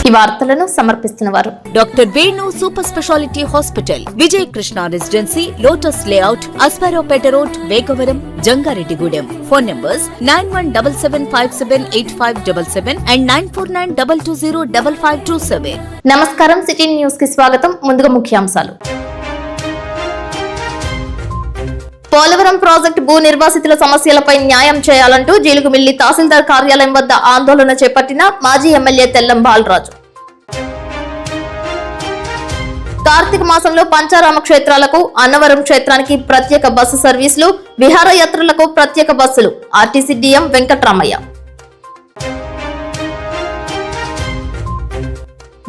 ఈ వార్తలను సమర్పిస్తున్నవారు doctor Venu super speciality hospital, Vijay Krishna residency, lotus layout, Aswaraopeta road, Vegavaram, Jangareddygudem. Phone numbers 9177578577 and 9492205527. నమస్కారం, సిటీ న్యూస్ కి స్వాగతం. ముందుగా ముఖ్యాంశాలు. పోలవరం ప్రాజెక్టు భూ నిర్వాసితుల సమస్యలపై న్యాయం చేయాలంటూ జీలుగుమిల్లి తహసీల్దార్ కార్యాలయం వద్ద ఆందోళన చేపట్టిన మాజీ ఎమ్మెల్యే తెల్లం బాలరాజు. కార్తీక మాసంలో పంచారామ క్షేత్రాలకు, అన్నవరం క్షేత్రానికి ప్రత్యేక బస్సు సర్వీసులు, విహారయాత్రలకు ప్రత్యేక బస్సులు. RTC DM Venkatramaiah.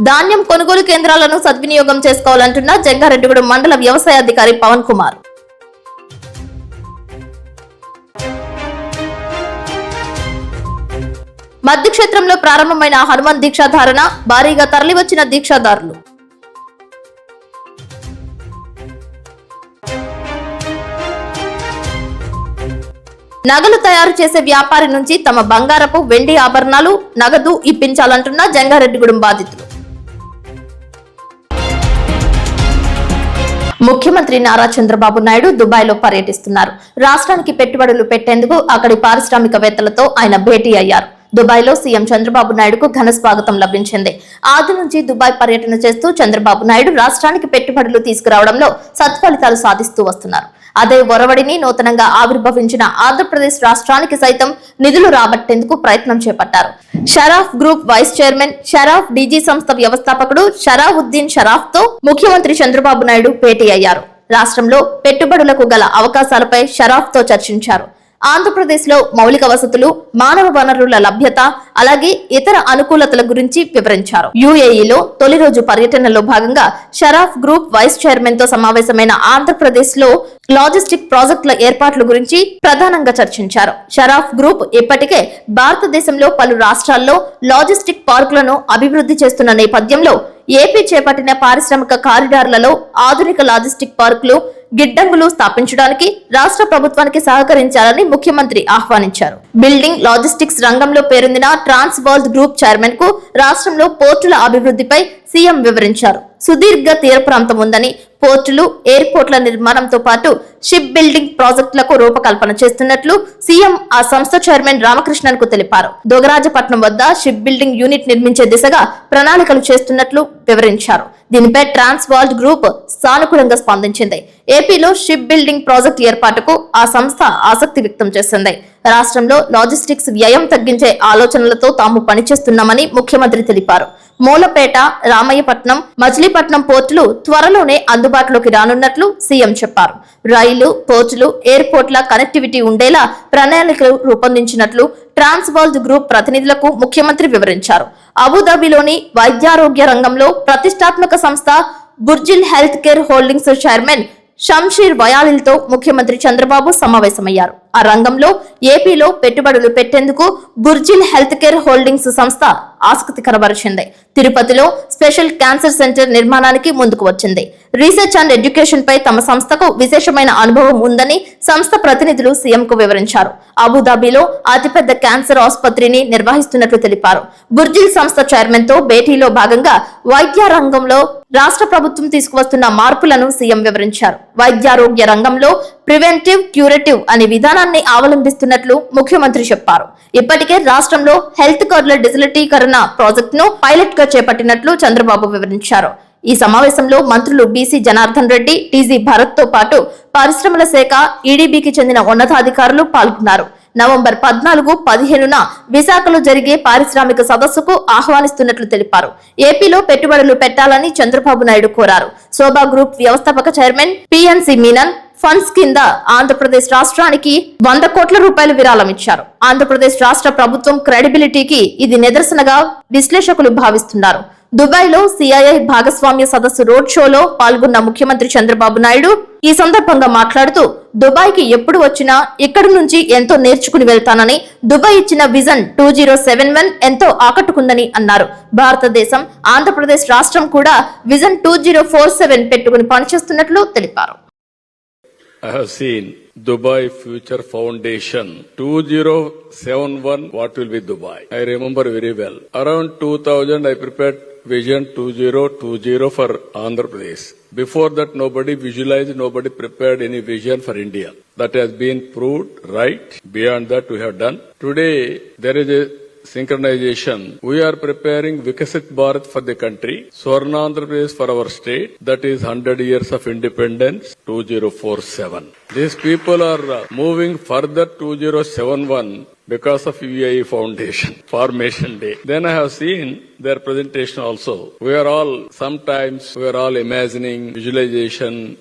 ధాన్యం కొనుగోలు కేంద్రాలను సద్వినియోగం చేసుకోవాలంటున్న జంగారెడ్డిగూడెం మండల వ్యవసాయ అధికారి పవన్ కుమార్. మధ్య క్షేత్రంలో ప్రారంభమైన హనుమాన్ దీక్షాధారణ, భారీగా తరలివచ్చిన దీక్షాదారులు. నగలు తయారు చేసే వ్యాపారి నుంచి తమ బంగారపు, వెండి ఆభరణాలు, నగదు ఇప్పించాలంటున్న జంగారెడ్డిగూడెం బాధితులు. ముఖ్యమంత్రి నారా చంద్రబాబు నాయుడు దుబాయ్ లో పర్యటిస్తున్నారు. రాష్ట్రానికి పెట్టుబడులు పెట్టేందుకు అక్కడి పారిశ్రామికవేత్తలతో ఆయన భేటీ అయ్యారు. దుబాయ్ లో సీఎం చంద్రబాబు నాయుడుకు ఘన స్వాగతం లభించింది. ఆది నుంచి దుబాయ్ పర్యటన చేస్తూ చంద్రబాబు నాయుడు రాష్ట్రానికి పెట్టుబడులు తీసుకురావడంలో సత్ఫలితాలు సాధిస్తూ వస్తున్నారు. అదే ఒరవడిని నూతనంగా ఆవిర్భవించిన ఆంధ్రప్రదేశ్ రాష్ట్రానికి సైతం నిధులు రాబట్టేందుకు ప్రయత్నం చేపట్టారు. Sharaf group vice chairman, Sharaf DG సంస్థ వ్యవస్థాపకుడు షరాఫుద్దీన్ షరాఫ్ తో ముఖ్యమంత్రి చంద్రబాబు నాయుడు భేటీ అయ్యారు. రాష్ట్రంలో పెట్టుబడులకు గల అవకాశాలపై షరాఫ్ తో చర్చించారు. ఆంధ్రప్రదేశ్ లో మౌలిక వసతులు, మానవ వనరుల లభ్యత, అలాగే ఇతర అనుకూలతల గురించి వివరించారు. యుఏఈలో తొలి రోజు పర్యటనలో భాగంగా షరాఫ్ గ్రూప్ వైస్ చైర్మన్ తో సమావేశమైన ఆంధ్రప్రదేశ్ లో లాజిస్టిక్ ప్రాజెక్టుల ఏర్పాట్ల గురించి ప్రధానంగా చర్చించారు. షరాఫ్ గ్రూప్ ఇప్పటికే భారతదేశంలో పలు రాష్ట్రాల్లో లాజిస్టిక్ పార్కులను అభివృద్ధి చేస్తున్న నేపథ్యంలో ఏపీ చేపట్టిన పారిశ్రామిక కారిడార్లలో ఆధునిక లాజిస్టిక్ పార్కులు, గిడ్డంగులు స్థాపించడానికి రాష్ట్ర ప్రభుత్వానికి సహకరించాలని ముఖ్యమంత్రి ఆహ్వానించారు. బిల్డింగ్ లాజిస్టిక్స్ రంగంలో పేరొందిన ట్రాన్స్ వరల్డ్ గ్రూప్ చైర్మన్ కు రాష్ట్రంలో పోర్టుల అభివృద్ధిపై సీఎం వివరించారు. సుదీర్ఘ తీర ప్రాంతం ఉందని, పోర్టులు, ఎయిర్పోర్ట్ల నిర్మాణంతో పాటు షిప్ బిల్డింగ్ ప్రాజెక్టులకు రూపకల్పన చేస్తున్నట్లు సీఎం ఆ సంస్థ చైర్మన్ రామకృష్ణన్ కు తెలిపారు. దొగరాజపట్నం వద్ద షిప్ బిల్డింగ్ యూనిట్ నిర్మించే దిశగా ప్రణాళికలు చేస్తున్నట్లు వివరించారు. దీనిపై ట్రాన్స్ వరల్డ్ గ్రూప్ సానుకూలంగా స్పందించింది. ఏపీలో షిప్ బిల్డింగ్ ప్రాజెక్టు ఏర్పాటుకు ఆ సంస్థ ఆసక్తి వ్యక్తం చేసింది. రాష్ట్రంలో లాజిస్టిక్స్ వ్యయం తగ్గించే ఆలోచనలతో తాము పనిచేస్తున్నామని ముఖ్యమంత్రి తెలిపారు. మూలపేట, రామయ్యపట్నం, మచిలీపట్నం పోర్టులు త్వరలోనే అందుబాటులోకి రానున్నట్లు సీఎం చెప్పారు. రైలు, పోర్టులు, ఎయిర్పోర్ట్ల కనెక్టివిటీ ఉండేలా ప్రణాళికలు రూపొందించినట్లు ట్రాన్స్ వరల్డ్ గ్రూప్ ప్రతినిధులకు ముఖ్యమంత్రి వివరించారు. అబుదాబిలోని వైద్యారోగ్య రంగంలో ప్రతిష్టాత్మక సంస్థ Burjeel health care holdings chairman Shamsheer వయాలిల్తో ముఖ్యమంత్రి చంద్రబాబు సమావేశమయ్యారు. ఆ రంగంలో ఏపీలో పెట్టుబడులు పెట్టేందుకు బుర్జిల్ హెల్త్ కేర్ హోల్డింగ్స్ సంస్థ ఆసక్తి కనబరిచింది. తిరుపతిలో స్పెషల్ క్యాన్సర్ సెంటర్ నిర్మాణానికి ముందుకు వచ్చింది. రీసెర్చ్ అండ్ ఎడ్యుకేషన్ పై తమ సంస్థకు విశేషమైన అనుభవం ఉందని సంస్థ ప్రతినిధులు సీఎం కు వివరించారు. అబుదాబిలో అతిపెద్ద క్యాన్సర్ ఆసుపత్రిని నిర్వహిస్తున్నట్లు తెలిపారు. బుర్జిల్ సంస్థ చైర్మన్ తో భేటీలో భాగంగా వైద్య రంగంలో రాష్ట్ర ప్రభుత్వం తీసుకువస్తున్న మార్పులను సీఎం వివరించారు. వైద్యారోగ్య రంగంలో ప్రివెంటివ్, క్యూరేటివ్ అనే విధానాన్ని అవలంబిస్తున్నట్లు ముఖ్యమంత్రి చెప్పారు. ఇప్పటికే రాష్ట్రంలో హెల్త్ కార్డుల డిజిటలీకరణ ప్రాజెక్టును పైలట్ గా చేపట్టినట్లు చంద్రబాబు వివరించారు. ఈ సమావేశంలో మంత్రులు బీసీ జనార్దన్ రెడ్డి, టీజీ భరత్ తో పాటు పరిశ్రమల శాఖ, ఈడీబీకి చెందిన ఉన్నతాధికారులు పాల్గొన్నారు. నవంబర్ 14, 15న విశాఖలో జరిగే పారిశ్రామిక సదస్సుకు ఆహ్వానిస్తున్నట్లు తెలిపారు. ఏపీలో పెట్టుబడులు పెట్టాలని చంద్రబాబు నాయుడు కోరారు. శోభా గ్రూప్ వ్యవస్థాపక చైర్మన్ పిఎన్సి మీనన్ ఫండ్స్ కింద ఆంధ్రప్రదేశ్ రాష్ట్రానికి 100 కోట్ల రూపాయలు విరాళం ఇచ్చారు. ఆంధ్రప్రదేశ్ రాష్ట్ర ప్రభుత్వం క్రెడిబిలిటీకి ఇది నిదర్శనగా విశ్లేషకులు భావిస్తున్నారు. దుబాయ్ లో సిఐఐ భాగస్వామ్య సదస్సు రోడ్ షోలో పాల్గొన్న ముఖ్యమంత్రి చంద్రబాబు నాయుడు ఈ సందర్భంగా మాట్లాడుతూ, దుబాయ్ కి ఎప్పుడు వచ్చినా ఇక్కడి నుంచి ఎంతో నేర్చుకుని వెళ్తానని, దుబాయ్ ఇచ్చిన విజన్ 2071 ఎంతో ఆకట్టుకుందని అన్నారు. భారతదేశం, ఆంధ్రప్రదేశ్ రాష్ట్రం కూడా విజన్ 2047 పెట్టుకుని పనిచేస్తున్నట్లు తెలిపారు. I have seen Dubai Future Foundation 2071. What will be Dubai? I remember very well. Around 2000, I prepared Vision 2020 for Andhra Pradesh. Before that, nobody visualized, nobody prepared any vision for India. That has been proved right. Beyond that, we have done. Today, there is a synchronization. We are preparing Vikasit Bharat for the country, Swarnandhra Pradesh for our state, that is 100 years of independence, 2047. These people are moving further 2071 because of UAE Foundation, Formation Day. Then I have seen their presentation also. We are all imagining, visualization,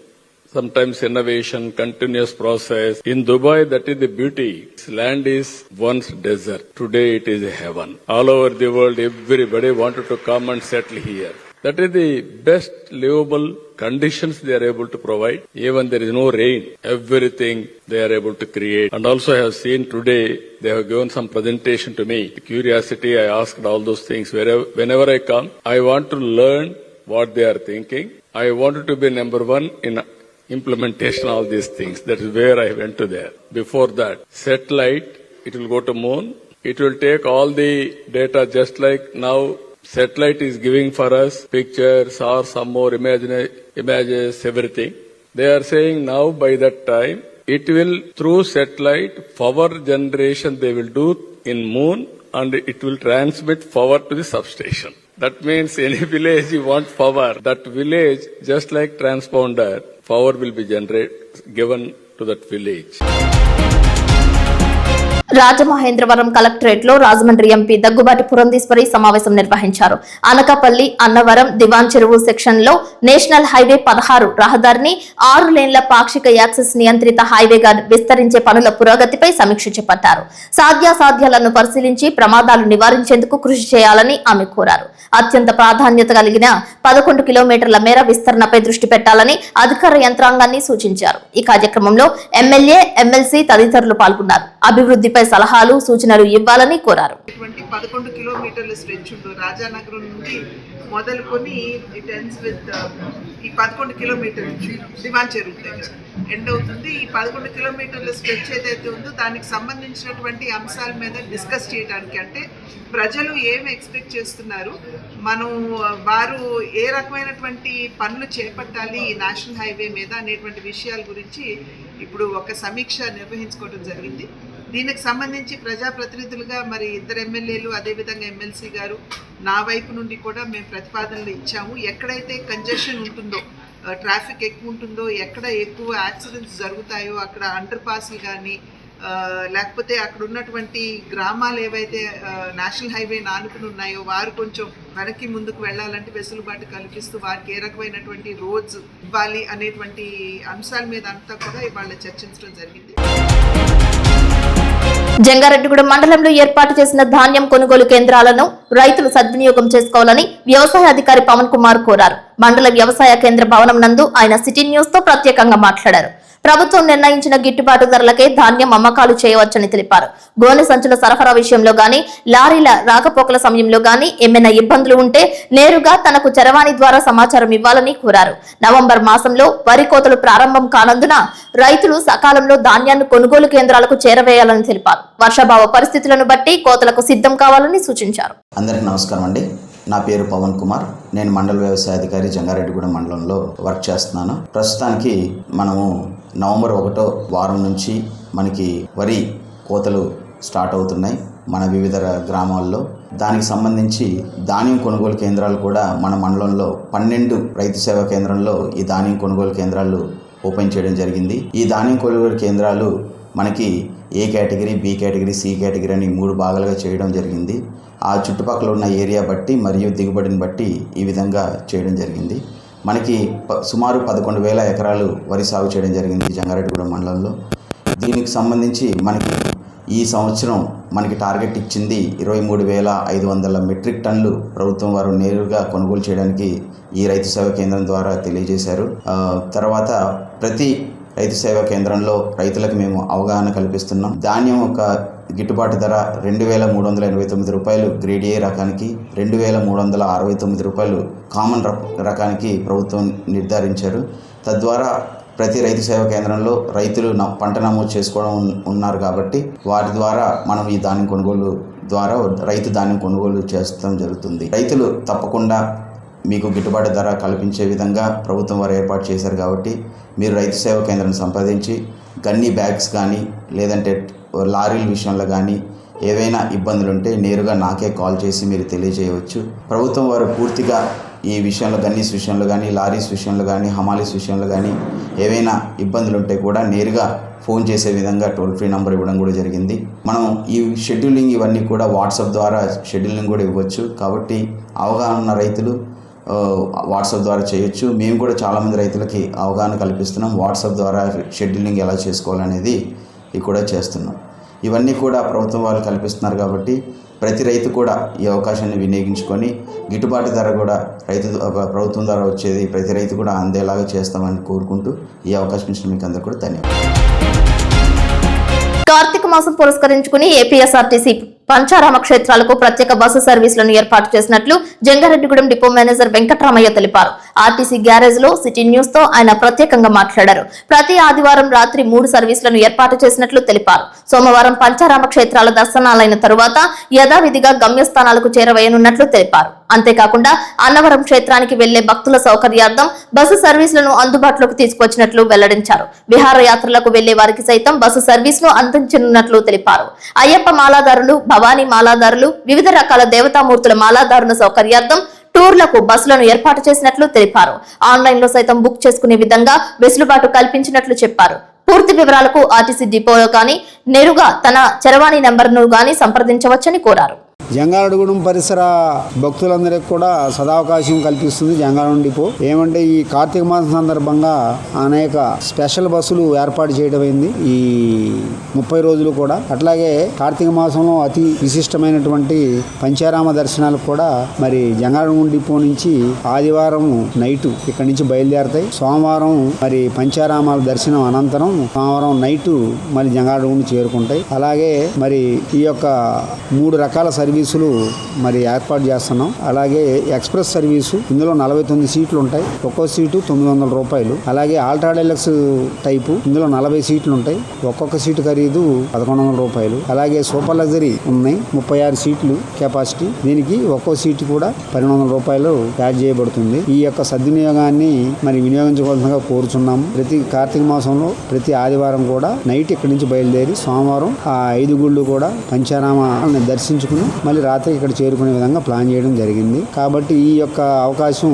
sometimes innovation, continuous process. In Dubai, that is the beauty. This land is once desert. Today it is a heaven. All over the world, everybody wanted to come and settle here. That is the best livable conditions they are able to provide. Even there is no rain, everything they are able to create. And also I have seen today, they have given some presentation to me. Curiosity, I asked all those things. Whenever I come, I want to learn what they are thinking. I wanted to be number one in implementation of all these things. That is where I went to there. Before that, satellite, it will go to moon. It will take all the data just like now satellite is giving for us pictures or some more images, everything. They are saying now by that time, it will through satellite, power generation they will do in moon and it will transmit power to the substation. That means any village you want power, that village just like transponder, power will be given to that village. Rajamahendravaram collectorate లో Rajahmundry MP Daggubati Purandeswari సమావేశం నిర్వహించారు. అనకాపల్లి అన్నవరం దివాన్ చెరువు section లో national highway 16 రహదారిని 6 లేన్ల పాక్షిక access నియంత్రిత హైవేగా విస్తరించే పనుల పురోగతిపై సమీక్ష చేపట్టారు. సాధ్యాసాధ్యాలను పరిశీలించి ప్రమాదాలు నివారించేందుకు కృషి చేయాలని ఆమె కోరారు. అత్యంత ప్రాధాన్యత కలిగిన 11 కిలోమీటర్ల మేర విస్తరణపై దృష్టి పెట్టాలని అధికార యంత్రాంగాన్ని సూచించారు. ఈ కార్యక్రమంలో ఎమ్మెల్యే, ఎమ్మెల్సీ తదితరులు పాల్గొన్నారు. అభివృద్ధిపై సలహాలు, సూచనలు ఇవ్వాలని కోరారు. 11 కిలోమీటర్ల స్ట్రెచ్ ఉంటుంది రాజానగరం నుండి మొదలుకొని ఇట్ ఎండ్స్ విత్ ఈ 11 కిలోమీటర్ల దివాన్ చెరువు దగ్గర ఎండ్ అవుతుంది. ఈ 11 కిలోమీటర్ల స్ట్రెచ్ ఏదైతే ఉందో దానికి సంబంధించినటువంటి అంశాల మీద డిస్కస్ చేయడానికి, అంటే ప్రజలు ఏం ఎక్స్పెక్ట్ చేస్తున్నారు, వారు ఏ రకమైనటువంటి పనులు చేపట్టాలి ఈ నేషనల్ హైవే మీద అనేటువంటి విషయాల గురించి ఇప్పుడు ఒక సమీక్ష నిర్వహించుకోవడం జరిగింది. దీనికి సంబంధించి ప్రజాప్రతినిధులుగా మరి 2 ఎమ్మెల్యేలు, అదేవిధంగా ఎమ్మెల్సీ గారు, నా వైపు నుండి కూడా మేము ప్రతిపాదనలు ఇచ్చాము. ఎక్కడైతే కంజెషన్ ఉంటుందో, ట్రాఫిక్ ఎక్కువ ఉంటుందో, ఎక్కడ ఎక్కువ యాక్సిడెంట్స్ జరుగుతాయో అక్కడ అండర్ పాస్లు కానీ లేకపోతే అక్కడ ఉన్నటువంటి గ్రామాలు ఏవైతే నేషనల్ హైవే ఆనుకుని ఉన్నాయో వారు కొంచెం వెనక్కి ముందుకు వెళ్ళాలంటే వెసులుబాటు కల్పిస్తూ వారికి ఏ రకమైనటువంటి రోడ్స్ ఇవ్వాలి అనేటువంటి అంశాల మీద అంతా కూడా ఇవాళ చర్చించడం జరిగింది. జంగారెడ్డిగూడెం మండలంలో ఏర్పాటు చేసిన ధాన్యం కొనుగోలు కేంద్రాలను రైతులు సద్వినియోగం చేసుకోవాలని వ్యవసాయ అధికారి పవన్ కుమార్ కోరారు. మండల వ్యవసాయ కేంద్ర భవనం నందు ఆయన సిటీ న్యూస్ తో ప్రత్యేకంగా మాట్లాడారు. ప్రభుత్వం నిర్ణయించిన గిట్టుబాటు ధరలకే ధాన్యం అమ్మకాలు చేయవచ్చని తెలిపారు. గోనె సంచుల సరఫరా విషయంలో గాని, లారీల రాకపోకల సమయంలో గాని ఏమైనా ఇబ్బందులు ఉంటే నేరుగా తనకు చరవాణి ద్వారా సమాచారం ఇవ్వాలని కోరారు. నవంబర్ మాసంలో వరి కోతలు ప్రారంభం కానందున రైతులు సకాలంలో ధాన్యాన్ని కొనుగోలు కేంద్రాలకు చేరవేయాలని తెలిపారు. వర్షాభావ పరిస్థితులను బట్టి కోతలకు సిద్ధం కావాలని సూచించారు. అందరికీ నమస్కారం అండి. నా పేరు పవన్ కుమార్. నేను మండల వ్యవసాయ అధికారి జంగారెడ్డిగూడెం మండలంలో వర్క్ చేస్తున్నాను. ప్రస్తుతానికి మనము నవంబర్ 1వ వారం నుంచి మనకి వరి కోతలు స్టార్ట్ అవుతున్నాయి మన వివిధ గ్రామాల్లో. దానికి సంబంధించి ధాన్యం కొనుగోలు కేంద్రాలు కూడా మన మండలంలో 12 రైతు సేవా కేంద్రంలో ఈ ధాన్యం కొనుగోలు కేంద్రాలు ఓపెన్ చేయడం జరిగింది. ఈ ధాన్యం కొనుగోలు కేంద్రాలు మనకి A category, B category, C category అని 3 భాగాలుగా చేయడం జరిగింది. ఆ చుట్టుపక్కల ఉన్న ఏరియా బట్టి మరియు దిగుబడిని బట్టి ఈ విధంగా చేయడం జరిగింది. మనకి సుమారు 11,000 ఎకరాలు వరి సాగు చేయడం జరిగింది జంగారెడ్డిగూడెం మండలంలో. దీనికి సంబంధించి మనకి ఈ సంవత్సరం మనకి టార్గెట్ ఇచ్చింది 23,500 మెట్రిక్ టన్నులు ప్రభుత్వం వారు నేరుగా కొనుగోలు చేయడానికి ఈ రైతు సేవా కేంద్రం ద్వారా తెలియజేశారు. తర్వాత ప్రతి రైతు సేవా కేంద్రంలో రైతులకు మేము అవగాహన కల్పిస్తున్నాం. ధాన్యం ఒక గిట్టుబాటు ధర 2,389 రూపాయలు గ్రేడ్ ఏ రకానికి, 2,369 రూపాయలు కామన్ రకానికి ప్రభుత్వం నిర్ధారించారు. తద్వారా ప్రతి రైతు సేవా కేంద్రంలో రైతులు పంట నమోదు చేసుకోవడం ఉన్నారు కాబట్టి వాటి ద్వారా మనం ఈ ధాన్యం కొనుగోలు ద్వారా రైతు ధాన్యం కొనుగోలు చేస్తడం జరుగుతుంది. రైతులు తప్పకుండా మీకు గిట్టుబాటు ధర కల్పించే విధంగా ప్రభుత్వం వారు ఏర్పాటు చేశారు కాబట్టి మీరు రైతు సేవా కేంద్రాన్ని సంప్రదించి గన్నీ బ్యాగ్స్ కానీ లేదంటే లారీల విషయంలో కానీ ఏవైనా ఇబ్బందులు ఉంటే నేరుగా నాకే కాల్ చేసి మీరు తెలియజేయవచ్చు. ప్రభుత్వం వారు పూర్తిగా ఈ విషయంలో గన్నీస్ విషయంలో కానీ లారీస్ విషయంలో కానీ హమాలీస్ విషయంలో కానీ ఏవైనా ఇబ్బందులు ఉంటే కూడా నేరుగా ఫోన్ చేసే విధంగా టోల్ ఫ్రీ నెంబర్ ఇవ్వడం కూడా జరిగింది. మనం ఈ షెడ్యూలింగ్ ఇవన్నీ కూడా వాట్సాప్ ద్వారా షెడ్యూలింగ్ కూడా ఇవ్వచ్చు. కాబట్టి అవగాహన ఉన్న రైతులు వాట్సాప్ ద్వారా చేయొచ్చు. మేము కూడా చాలామంది రైతులకి అవగాహన కల్పిస్తున్నాం. వాట్సాప్ ద్వారా షెడ్యూలింగ్ ఎలా చేసుకోవాలనేది కూడా చేస్తున్నాం. ఇవన్నీ కూడా ప్రభుత్వం వాళ్ళు కల్పిస్తున్నారు కాబట్టి ప్రతి రైతు కూడా ఈ అవకాశాన్ని వినియోగించుకొని గిట్టుబాటు ధర కూడా ప్రభుత్వం ద్వారా వచ్చేది ప్రతి రైతు కూడా అందేలాగా చేస్తామని కోరుకుంటూ ఈ అవకాశం ఇచ్చిన మీకు అందరూ కూడా ధన్యవాదాలు. కార్తీక మాసం పురస్కరించుకుని ఏపీఎస్ఆర్టీసీ పంచారామ క్షేత్రాలకు ప్రత్యేక బస్సు సర్వీసులను ఏర్పాటు చేసినట్లు జంగారెడ్డిగూడెం డిపో మేనేజర్ వెంకట్రామయ్య తెలిపారు. ఆర్టీసీ గ్యారేజ్ లో సిటీ న్యూస్ తో ఆయన ప్రత్యేకంగా మాట్లాడారు. ప్రతి ఆదివారం రాత్రి 3 సర్వీసులను ఏర్పాటు చేసినట్లు తెలిపారు. సోమవారం పంచారామ క్షేత్రాల దర్శనాలైన తరువాత యథావిధిగా గమ్యస్థానాలకు చేరవేయనున్నట్లు తెలిపారు. అంతేకాకుండా అన్నవరం క్షేత్రానికి వెళ్లే భక్తుల సౌకర్యార్థం బస్సు సర్వీసులను అందుబాటులోకి తీసుకొచ్చినట్లు వెల్లడించారు. విహారయాత్రలకు వెళ్లే వారికి సైతం బస్సు సర్వీసును అందించనున్నట్లు తెలిపారు. అయ్యప్ప మాలాదారులు, భవానీ మాలాదారులు, వివిధ రకాల దేవతామూర్తుల మాలాదారుల సౌకర్యార్థం టూర్లకు బస్సులను ఏర్పాటు చేసినట్లు తెలిపారు. ఆన్లైన్ లో సైతం బుక్ చేసుకునే విధంగా వెసులుబాటు కల్పించినట్లు చెప్పారు. పూర్తి వివరాలకు ఆర్టీసీ డిపోలో కానీ నేరుగా తన చరవాణి నెంబర్ను గానీ సంప్రదించవచ్చని కోరారు. జంగారెడ్డిగూడెం పరిసర భక్తులందరికీ కూడా సదావకాశం కల్పిస్తుంది జంగారెడ్డి డిపో. ఏమంటే ఈ కార్తీక మాసం సందర్భంగా అనేక స్పెషల్ బస్సులు ఏర్పాటు చేయడం అయింది ఈ 30 రోజులు కూడా. అట్లాగే కార్తీక మాసంలో అతి విశిష్టమైనటువంటి పంచారామ దర్శనాలు కూడా మరి జంగారెడ్డిగూడెం డిపో నుంచి ఆదివారం నైటు ఇక్కడి నుంచి బయలుదేరతాయి. సోమవారం మరి పంచారామాల దర్శనం అనంతరం సోమవారం నైటు మళ్ళీ జంగారెడ్డిగూడెం చేరుకుంటాయి. అలాగే మరి ఈ యొక్క 3 రకాల సర్వీసులు మరి ఏర్పాటు చేస్తున్నాం. అలాగే ఎక్స్ప్రెస్ సర్వీసు, ఇందులో 49 సీట్లు ఉంటాయి. ఒక్కో సీటు 900 రూపాయలు. అలాగే ఆల్ట్రా డైలక్స్ టైపు, ఇందులో 40 సీట్లు ఉంటాయి. ఒక్కొక్క సీటు ఖరీదు 1100 రూపాయలు. అలాగే సూపర్ లగ్జరీ ఉన్నాయి, 36 సీట్లు కెపాసిటీ. దీనికి ఒక్కో సీటు కూడా 1200 రూపాయలు యాడ్ చేయబడుతుంది. ఈ యొక్క సద్వినియోగాన్ని మరి వినియోగించుకోవాల్సిందిగా కోరుచున్నాము. ప్రతి కార్తీక మాసంలో ప్రతి ఆదివారం కూడా నైట్ ఇక్కడి నుంచి బయలుదేరి సోమవారం ఆ 5 గుళ్ళు కూడా పంచారామాన్ని దర్శించుకుని మళ్ళీ రాత్రి ఇక్కడ చేరుకునే విధంగా ప్లాన్ చేయడం జరిగింది. కాబట్టి ఈ యొక్క అవకాశం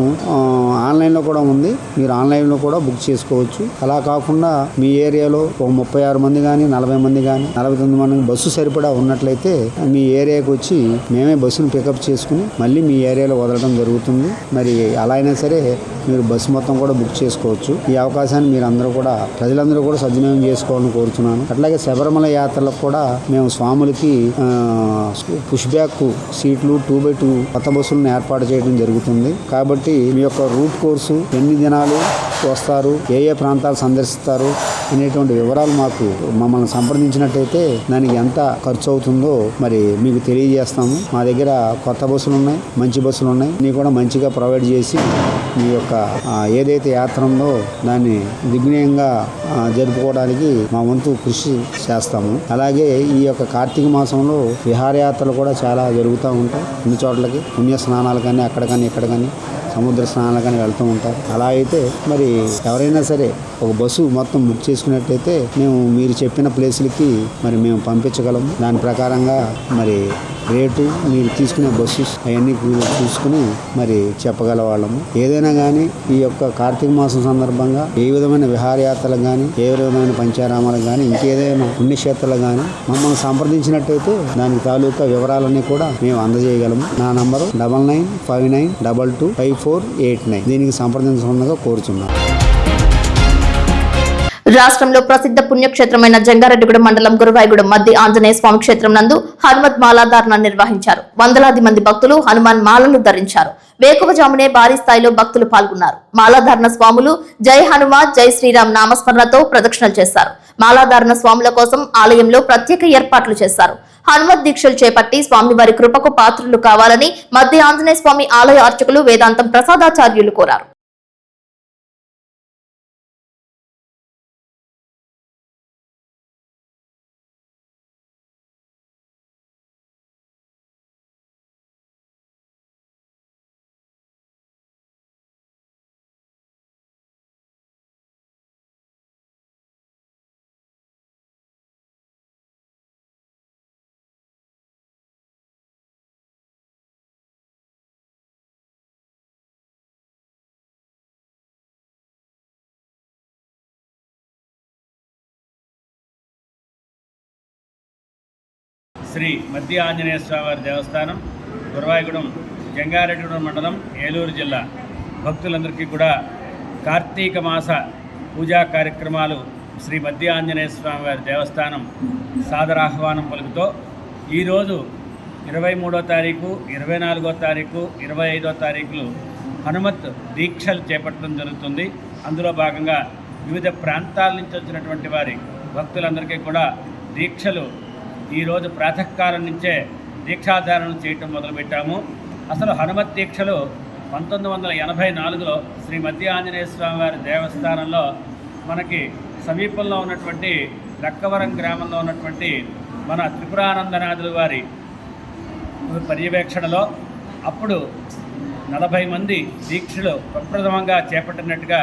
ఆన్లైన్లో కూడా ఉంది. మీరు ఆన్లైన్లో కూడా బుక్ చేసుకోవచ్చు. అలా కాకుండా మీ ఏరియాలో ఒక 36 మంది కానీ 40 మంది కానీ 49 మంది బస్సు సరిపడా ఉన్నట్లయితే మీ ఏరియాకి వచ్చి మేమే బస్సును పికప్ చేసుకుని మళ్ళీ మీ ఏరియాలో వదలడం జరుగుతుంది. మరి అలా అయినా సరే మీరు బస్సు మొత్తం కూడా బుక్ చేసుకోవచ్చు. ఈ అవకాశాన్ని మీరు అందరూ కూడా ప్రజలందరూ కూడా సద్వినియోగం చేసుకోవాలని కోరుతున్నాను. అట్లాగే శబరిమల యాత్రలకు కూడా మేము స్వాములకి పుష్ బ్యాక్ సీట్లు 2x2 కొత్త బస్సులను ఏర్పాటు చేయడం జరుగుతుంది. కాబట్టి మీ యొక్క రూట్ కోర్సు, ఎన్ని దినాలు వస్తారు, ఏ ఏ ప్రాంతాలు సందర్శిస్తారు అనేటువంటి వివరాలు మమ్మల్ని సంప్రదించినట్టయితే దానికి ఎంత ఖర్చు అవుతుందో మరి మీకు తెలియజేస్తాము. మా దగ్గర కొత్త బస్సులు ఉన్నాయి, మంచి బస్సులు ఉన్నాయి. ఇన్ని కూడా మంచిగా ప్రొవైడ్ చేసి మీ యొక్క ఏదైతే యాత్ర ఉందో దాన్ని దిగ్విజయంగా జరుపుకోవడానికి మా వంతు కృషి చేస్తాము. అలాగే ఈ యొక్క కార్తీక మాసంలో విహారయాత్రలు కూడా చాలా జరుగుతూ ఉంటాయి. అన్ని చోట్లకి పుణ్య స్నానాలు కానీ అక్కడ కానీ ఇక్కడ కానీ సముద్ర స్నానాలు కానీ వెళ్తూ ఉంటారు. అలా అయితే మరి ఎవరైనా సరే ఒక బస్సు మొత్తం బుక్ చేసుకున్నట్టయితే మీరు చెప్పిన ప్లేసులకి మరి మేము పంపించగలము. దాని ప్రకారంగా మరి రేటు, మీరు తీసుకునే బస్సు అవన్నీ చూసుకుని మరి చెప్పగలవాళ్ళము. ఏదైనా కానీ ఈ యొక్క కార్తీక మాసం సందర్భంగా ఏ విధమైన విహారయాత్రలకు కానీ ఏ విధమైన పంచారామాలకు కానీ ఇంకేదైనా పుణ్యక్షేత్రాలకు కానీ మమ్మల్ని సంప్రదించినట్టయితే దానికి తాలూకా వివరాలన్నీ కూడా మేము అందజేయగలము. నా నంబరు 9959225489. దీనికి సంప్రదించకుండా కోరుచున్నాను. రాష్ట్రంలో ప్రసిద్ధ పుణ్యక్షేత్రమైన జంగారెడ్డిగూడెం మండలం గురువాయిగూడెం మధ్య ఆంజనేయ స్వామి క్షేత్రం నందు హనుమత్ మాలాధారణ నిర్వహించారు. వందలాది మంది భక్తులు హనుమాన్ మాలలు ధరించారు. వేకువజామునే భారీ స్థాయిలో భక్తులు పాల్గొన్నారు. మాలాధారణ స్వాములు జై హనుమాన్, జై శ్రీరామ్ నామస్మరణతో ప్రదక్షిణలు చేశారు. మాలాధారణ స్వాముల కోసం ఆలయంలో ప్రత్యేక ఏర్పాట్లు చేశారు. హనుమత్ దీక్షలు చేపట్టి స్వామివారి కృపకు పాత్రులు కావాలని మధ్య ఆంజనేయ స్వామి ఆలయ అర్చకులు వేదాంతం ప్రసాదాచార్యులు కోరారు. శ్రీ మద్ది ఆంజనేయ స్వామివారి దేవస్థానం, గురవాయిగూడెం, జంగారెడ్డిగూడెం మండలం, ఏలూరు జిల్లా భక్తులందరికీ కూడా కార్తీక మాస పూజా కార్యక్రమాలు శ్రీ మద్ది ఆంజనేయ స్వామివారి దేవస్థానం సాదరాహ్వానం పలుకుతో ఈరోజు 23వ తారీఖు, 24వ తారీఖు, 25వ తారీఖులు హనుమత్ దీక్షలు చేపట్టడం జరుగుతుంది. అందులో భాగంగా వివిధ ప్రాంతాల నుంచి వచ్చినటువంటి వారి భక్తులందరికీ కూడా దీక్షలు ఈరోజు ప్రాతకాలం నుంచే దీక్షాధారణలు చేయటం మొదలుపెట్టాము. అసలు హనుమత్ దీక్షలు 1984లో శ్రీ మద్ది ఆంజనేయ స్వామివారి దేవస్థానంలో మనకి సమీపంలో ఉన్నటువంటి లక్కవరం గ్రామంలో ఉన్నటువంటి మన త్రిపురానందనాథుల వారి పర్యవేక్షణలో అప్పుడు 40 మంది దీక్షలు ప్రప్రథమంగా చేపట్టినట్టుగా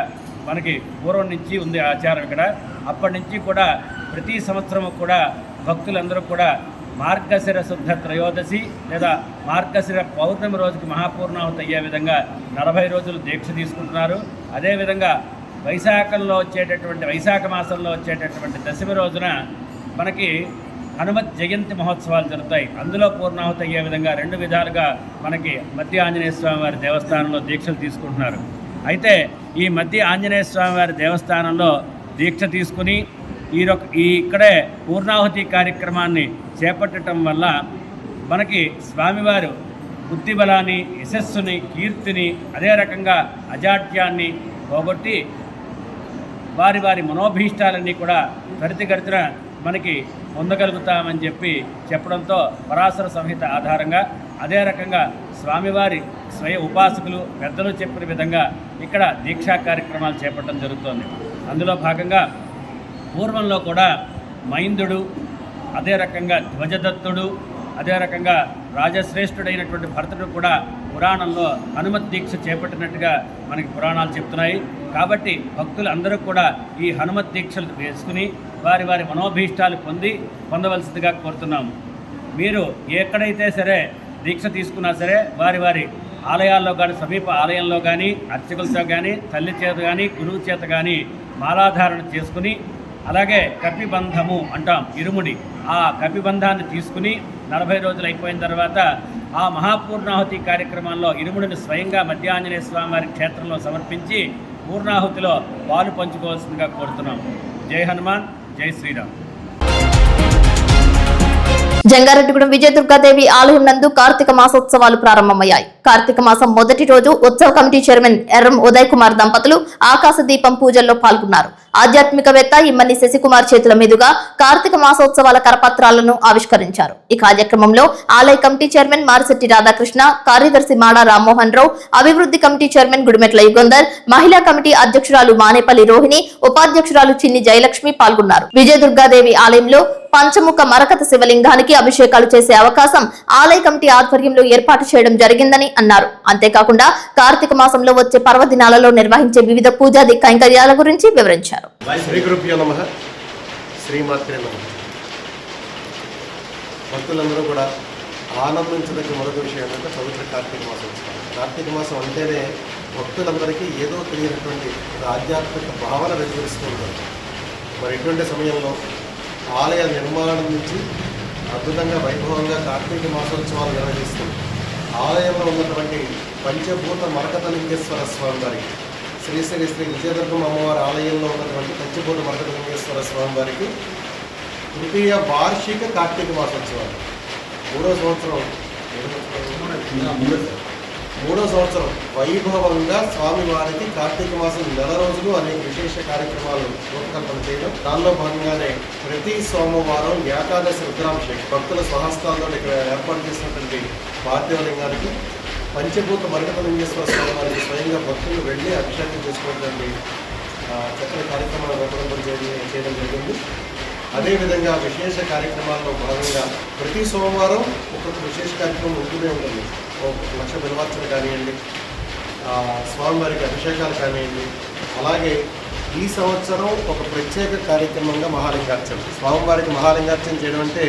మనకి పూర్వం నుంచి ఉంది ఆచారం. ఇక్కడ అప్పటి నుంచి కూడా ప్రతి సంవత్సరము కూడా భక్తులందరూ కూడా మార్గశిర శుద్ధ త్రయోదశి లేదా మార్గశిర పౌర్ణమి రోజుకి మహాపూర్ణాహుతి అయ్యే విధంగా 40 రోజులు దీక్ష తీసుకుంటున్నారు. అదేవిధంగా వైశాఖ మాసంలో వచ్చేటటువంటి దశమి రోజున మనకి హనుమత్ జయంతి మహోత్సవాలు జరుగుతాయి. అందులో పూర్ణాహుతి అయ్యే విధంగా 2 విధాలుగా మనకి మద్ది ఆంజనేయ స్వామి వారి దేవస్థానంలో దీక్షలు తీసుకుంటున్నారు. అయితే ఈ మద్ది ఆంజనేయ స్వామి వారి దేవస్థానంలో దీక్ష తీసుకుని ఇక్కడే పూర్ణాహుతి కార్యక్రమాన్ని చేపట్టడం వల్ల మనకి స్వామివారు బుద్ధి బలాన్ని, యశస్సుని, కీర్తిని, అదే రకంగా అజాడ్యాన్ని పోగొట్టి వారి మనోభీష్టాలన్నీ కూడా త్వరితగతిన మనకి పొందగలుగుతామని చెప్పడంతో పరాశర సంహిత ఆధారంగా అదే రకంగా స్వామివారి స్వయ ఉపాసకులు పెద్దలు చెప్పిన విధంగా ఇక్కడ దీక్షా కార్యక్రమాలు చేపట్టడం జరుగుతోంది. అందులో భాగంగా పూర్వంలో కూడా మైందుడు, అదే రకంగా ధ్వజదత్తుడు, అదే రకంగా రాజశ్రేష్ఠుడైనటువంటి భరతుడు కూడా పురాణంలో హనుమత్ దీక్ష చేపట్టినట్టుగా మనకి పురాణాలు చెప్తున్నాయి. కాబట్టి భక్తులు అందరూ కూడా ఈ హనుమత్ దీక్షలు వేసుకుని వారి మనోభీష్టాలు పొందవలసిందిగా కోరుతున్నాము. మీరు ఎక్కడైతే సరే దీక్ష తీసుకున్నా సరే వారి ఆలయాల్లో కానీ, సమీప ఆలయంలో కానీ, అర్చకులతో కానీ, తల్లి చేత కానీ, గురువు చేత కానీ మాలాధారణ చేసుకుని, అలాగే కపిబంధము అంటాం, ఇరుముడి, ఆ కపిబంధాన్ని తీసుకుని 40 రోజులు అయిపోయిన తర్వాత ఆ మహాపూర్ణాహుతి కార్యక్రమాల్లో ఇరుముడిని స్వయంగా మద్ది ఆంజనేయ స్వామి వారి క్షేత్రంలో సమర్పించి పూర్ణాహుతిలో పాలు పంచుకోవాల్సిందిగా కోరుతున్నాం. జై హనుమాన్, జై శ్రీరామ్. జంగారెడ్డిగూడెం విజయదుర్గాదేవి ఆలయం నందు కార్తీక మాసోత్సవాలు ప్రారంభమయ్యాయి. కార్తీక మాసం మొదటి రోజు ఉత్సవ కమిటీ చైర్మన్ ఎర్రం ఉదయ్ కుమార్ దంపతులు ఆకాశ దీపం పూజల్లో పాల్గొన్నారు. ఆధ్యాత్మికవేత్త ఇమ్మని శశికుమార్ చేతుల మీదుగా కార్తీక మాసోత్సవాల కరపత్రాలను ఆవిష్కరించారు. ఈ కార్యక్రమంలో ఆలయ కమిటీ చైర్మన్ మారిశెట్టి రాధాకృష్ణ, కార్యదర్శి మాడా రామ్మోహన్ రావు, అభివృద్ధి కమిటీ చైర్మన్ గుడిమెట్ల యుగంధర్, మహిళా కమిటీ అధ్యక్షురాలు మానేపల్లి రోహిణి, ఉపాధ్యక్షురాలు చిన్ని జయలక్ష్మి పాల్గొన్నారు. విజయదుర్గాదేవి ఆలయంలో పంచముఖ మరకత శివలింగానికి అభిషేకాలు చేసే అవకాశం ఆలయ కమిటీ ఆధ్వర్యంలో ఏర్పాటు చేయడం జరిగిందని అన్నారు. అంతేకాకుండా కార్తీక మాసంలో వచ్చే పర్వదినాలలో నిర్వహించే వివిధ పూజాది కైంకర్యాల గురించి వివరించారు. శ్రీ గురుభ్యో నమః, శ్రీమాత్రే నమః. భక్తులందరూ కూడా ఆనందించదగ్గ మొదటి విషయం ఏంటంటే పవిత్ర కార్తీక మాసోత్సవం. కార్తీక మాసం అంటేనే భక్తులందరికీ ఏదో తెలియనటువంటి ఆధ్యాత్మిక భావన వెలువరిస్తూ ఉంటారు. మరి ఇటువంటి సమయంలో ఆలయ నిర్మాణం నుంచి అద్భుతంగా వైభవంగా కార్తీక మాసోత్సవాలు నిర్వహిస్తుంది. ఆలయంలో ఉన్నటువంటి పంచభూత మరకతలింగేశ్వర స్వామి వారికి, శ్రీ శ్రీ శ్రీ విజయదుర్గం అమ్మవారి ఆలయంలో ఉన్నటువంటి పంచభూత మరకతలింగేశ్వర స్వామి వారికి తృతీయ వార్షిక కార్తీక మాసోత్సవాలు. మూడో సంవత్సరం వైభవంగా స్వామివారికి కార్తీక మాసం 9 రోజులు అనేక విశేష కార్యక్రమాలు రూపకల్పన చేయడం. దానిలో భాగంగానే ప్రతి సోమవారం ఏకాదశి రుద్రాభిషేకం భక్తుల స్వహస్తాల్లో ఇక్కడ ఏర్పాటు చేసినటువంటి పార్థివలింగానికి పంచభూత మరకతలింగేశ్వర స్వామి వారికి స్వయంగా భక్తులు వెళ్ళి అభిషేకం చేసుకోవడానికి చక్కని కార్యక్రమాలు రూపకల్పన చేయడం జరిగింది. అదేవిధంగా విశేష కార్యక్రమాల్లో భాగంగా ప్రతి సోమవారం ఒక్కొక్క విశేష కార్యక్రమం ఉంటూనే ఉంటుంది. లక్ష బిల్వార్చన కానివ్వండి, స్వామివారికి అభిషేకాలు కానివ్వండి. అలాగే ఈ సంవత్సరం ఒక ప్రత్యేక కార్యక్రమంగా మహాలింగార్చన. స్వామివారికి మహాలింగార్చన చేయడం అంటే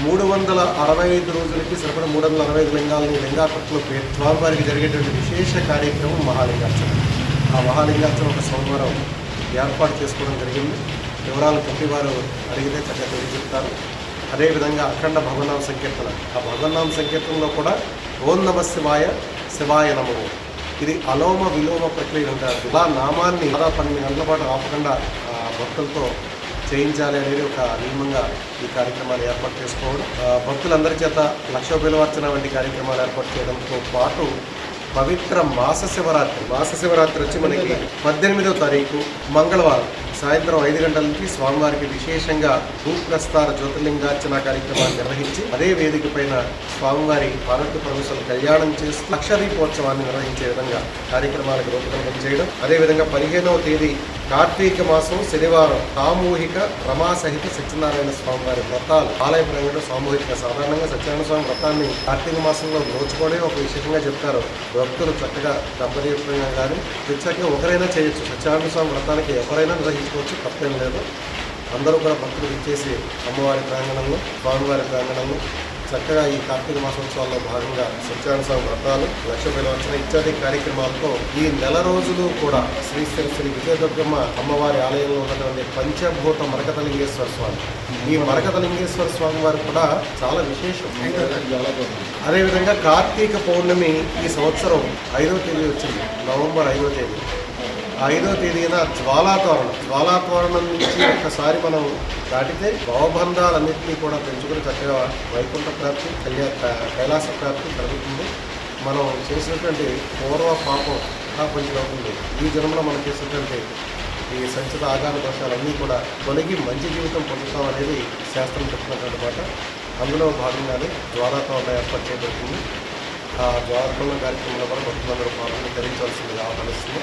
365 రోజులకి సరిపడ 365 లింగాలని లింగాకృతిలో స్వామివారికి జరిగేటువంటి విశేష కార్యక్రమం మహాలింగార్చన. ఆ మహాలింగార్చన ఒక సోమవారం ఏర్పాటు చేసుకోవడం జరిగింది. వివరాలు కమిటీ వారు అడిగితే చక్కగా తెలియజెప్తారు. అదేవిధంగా అఖండ భగవన్నామ సంకీర్తన. ఆ భగవన్నామ సంకీర్తనలో కూడా ఓం నమ శివాయ, శివాయ నమో, ఇది అలోమ విలోమ ప్రక్రియ అంటారు. ఇలా నామాన్ని 12 గంటల పాటు ఆపకుండా భక్తులతో చేయించాలి అనేది ఒక నియమంగా ఈ కార్యక్రమాలు ఏర్పాటు చేసుకోవడం, భక్తులందరి చేత లక్ష బిలవర్చన వంటి కార్యక్రమాలు ఏర్పాటు చేయడంతో పాటు పవిత్ర మాస శివరాత్రి వచ్చి మనకి 18వ తారీఖు మంగళవారం సాయంత్రం 5 గంటల నుంచి స్వామివారికి విశేషంగా భూప్రస్థాన జ్యోతిర్లింగార్చన కార్యక్రమాన్ని నిర్వహించి అదే వేదిక పైన స్వామివారి పార్వతీ పరమేశ్వరుల కళ్యాణం చేసి లక్ష దీపోత్సవాన్ని నిర్వహించే విధంగా కార్యక్రమాలకు రూపకల్పన చేయడం. అదేవిధంగా 15వ తేదీ కార్తీక మాసం శనివారం సామూహిక రమా సహిత సత్యనారాయణ స్వామివారి వ్రతాలు ఆలయ ప్రాంగణంలో సామూహిక. సాధారణంగా సత్యనారాయణ స్వామి వ్రతాన్ని కార్తీక మాసంలో రోజుకోవడం ఒక విశేషంగా చెప్తారు. భక్తులు చక్కగా దంపతీయంగా కానీ ప్రత్యేకంగా ఒకరైనా చేయొచ్చు. సత్యనారాయణ స్వామి వ్రతానికి ఎవరైనా నిర్వహించుకోవచ్చు, తప్పేం లేదు. అందరూ కూడా భక్తులు ఇచ్చేసి అమ్మవారి ప్రాంగణంలో స్వామివారి ప్రాంగణంలో చక్కగా ఈ కార్తీక మాసోత్సవాల్లో భాగంగా సత్యనారాయణ స్వామి వ్రతాలు, లక్ష బిలవర్చన ఇత్యాది కార్యక్రమాలతో ఈ నెల రోజులు కూడా శ్రీ విజయదుర్గమ్మ అమ్మవారి ఆలయంలో ఉన్నటువంటి పంచభూత మరకతలింగేశ్వర స్వామి, ఈ మరకతలింగేశ్వర స్వామి వారు కూడా చాలా విశేషం. అదేవిధంగా కార్తీక పౌర్ణమి ఈ సంవత్సరం 5వ తేదీ వచ్చింది, నవంబర్ 5వ తేదీ. 5వ తేదీన జ్వాలాతోరణం నుంచి ఒకసారి మనం దాటితే భవబంధాలన్నింటినీ కూడా పెంచుకుని చక్కగా వైకుంఠ ప్రాప్తి, కైలాస ప్రాప్తి కలుగుతుంది. మనం చేసినటువంటి పూర్వ పాపం కొంచెం అవుతుంది. ఈ జన్మలో మనం చేసినటువంటి ఈ సంచిత ఆగాన దోషాలన్నీ కూడా తొలగి మంచి జీవితం పొందుతాం అనేది శాస్త్రం చెప్తున్నటువంటి మాట. అందులో భాగంగానే జ్వాలాతోరణం ఏర్పాటు చేయబడుతుంది. ఆ జ్వాలాతోరణ కార్యక్రమంలో కూడా భక్తులందరూ పాల్గొని ధరించాల్సిందిగా ఆహ్వానిస్తుంది.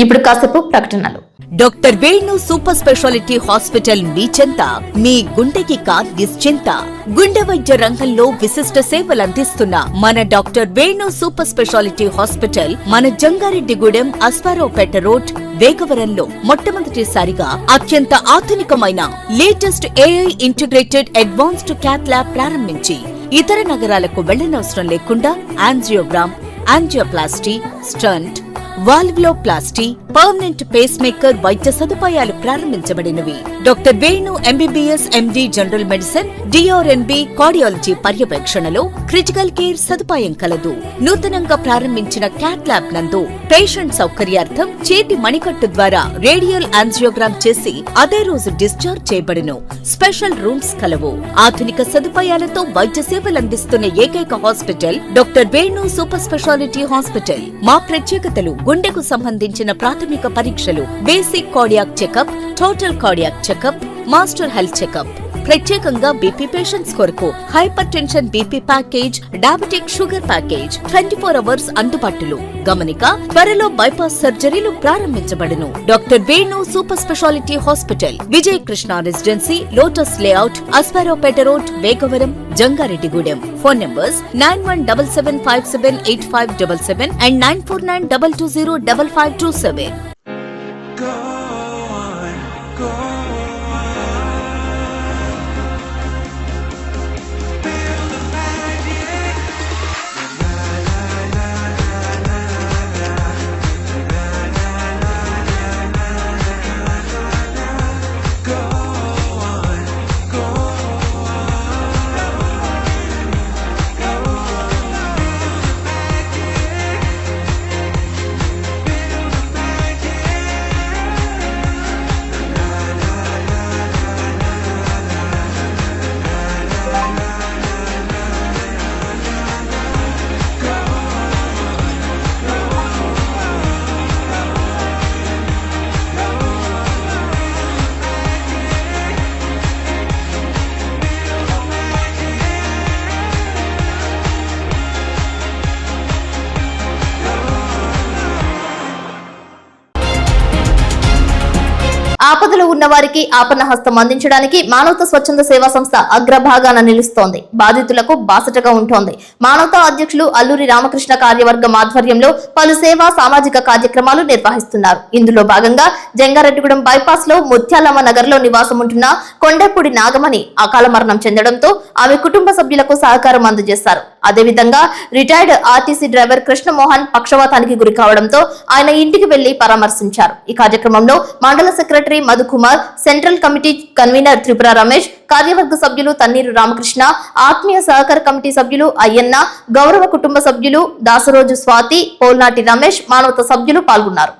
ఇప్పుడు కాసేపు ప్రకటనలు. Doctor Venu super speciality hospital మీ చెంత, మీ గుండెకి నిశ్చింత. గుండె వైద్య రంగంలో విశిష్ట సేవలు అందిస్తున్న మన doctor Venu super speciality hospital మన జంగారెడ్డిగూడెం అస్పారావుపేట రోడ్ వేగవరంలో మొట్టమొదటిసారిగా అత్యంత ఆధునికమైన latest AI integrated advanced cath lab ప్రారంభించి ఇతర నగరాలకు వెళ్లనవసరం లేకుండా angiogram, angioplasty, stent, valvuloplasty, permanent pacemaker వైద్య సదుపాయాలు ప్రారంభించబడినవి. Doctor Venu MBBS MD general medicine, DRNB cardiology పర్యవేక్షణలో క్రిటికల్ కేర్ సదుపాయం కలదు. నూతనంగా ప్రారంభించిన క్యాట్ ల్యాబ్ నందు పేషెంట్ సౌకర్యార్థం చేతి మణికట్టు ద్వారా రేడియల్ యాంజియోగ్రామ్ చేసి అదే రోజు డిశ్చార్జ్ చేయబడును. స్పెషల్ రూమ్స్ కలవు. ఆధునిక సదుపాయాలతో వైద్య సేవలు అందిస్తున్న ఏకైక hospital doctor Venu super speciality hospital. మా ప్రత్యేకతలు: గుండెకు సంబంధించిన ప్రాథమిక పరీక్షలు, basic cardiac checkup, total cardiac checkup, master health checkup. ప్రత్యేకంగా బీపీ పేషెంట్స్ కొరకు hypertension BP package, diabetic sugar package 24 hours అందుబాటులో. గమనిక: త్వరలో బైపాస్ సర్జరీలు ప్రారంభించబడును. Doctor Venu super speciality hospital, Vijaya Krishna residency, lotus layout, Aswaraopeta road, Vegavaram, Jangareddygudem. Phone numbers 9177578577 and 9492205527. ఆపదలో ఉన్న వారికి ఆపన్న హస్తం అందించడానికి మానవతా స్వచ్ఛంద సేవా సంస్థ అగ్రభాగాన నిలుస్తోంది. బాధితులకు బాసటగా ఉంటోంది. మానవతా అధ్యక్షులు అల్లూరి రామకృష్ణ కార్యవర్గం ఆధ్వర్యంలో పలు సేవా సామాజిక కార్యక్రమాలు నిర్వహిస్తున్నారు. ఇందులో భాగంగా జంగారెడ్డిగూడెం బైపాస్ లో ముత్యాలమ్మ నగర్ లో నివాసం ఉంటున్న కొండపూడి నాగమణి అకాల మరణం చెందడంతో ఆమె కుటుంబ సభ్యులకు సహకారం అందజేశారు. అదేవిధంగా రిటైర్డ్ ఆర్టీసీ డ్రైవర్ కృష్ణమోహన్ పక్షవాతానికి గురి కావడంతో ఆయన ఇంటికి వెళ్లి పరామర్శించారు. ఈ కార్యక్రమంలో మండల secretary Madhukumar, central committee convener Tripura Ramesh, కార్యవర్గ సభ్యులు తన్నీరు రామకృష్ణ, ఆత్మీయ సహకార కమిటీ సభ్యులు అయ్యన్న, గౌరవ కుటుంబ సభ్యులు దాసరోజు స్వాతి, పోల్నాటి రమేష్, మానవత సభ్యులు పాల్గొన్నారు.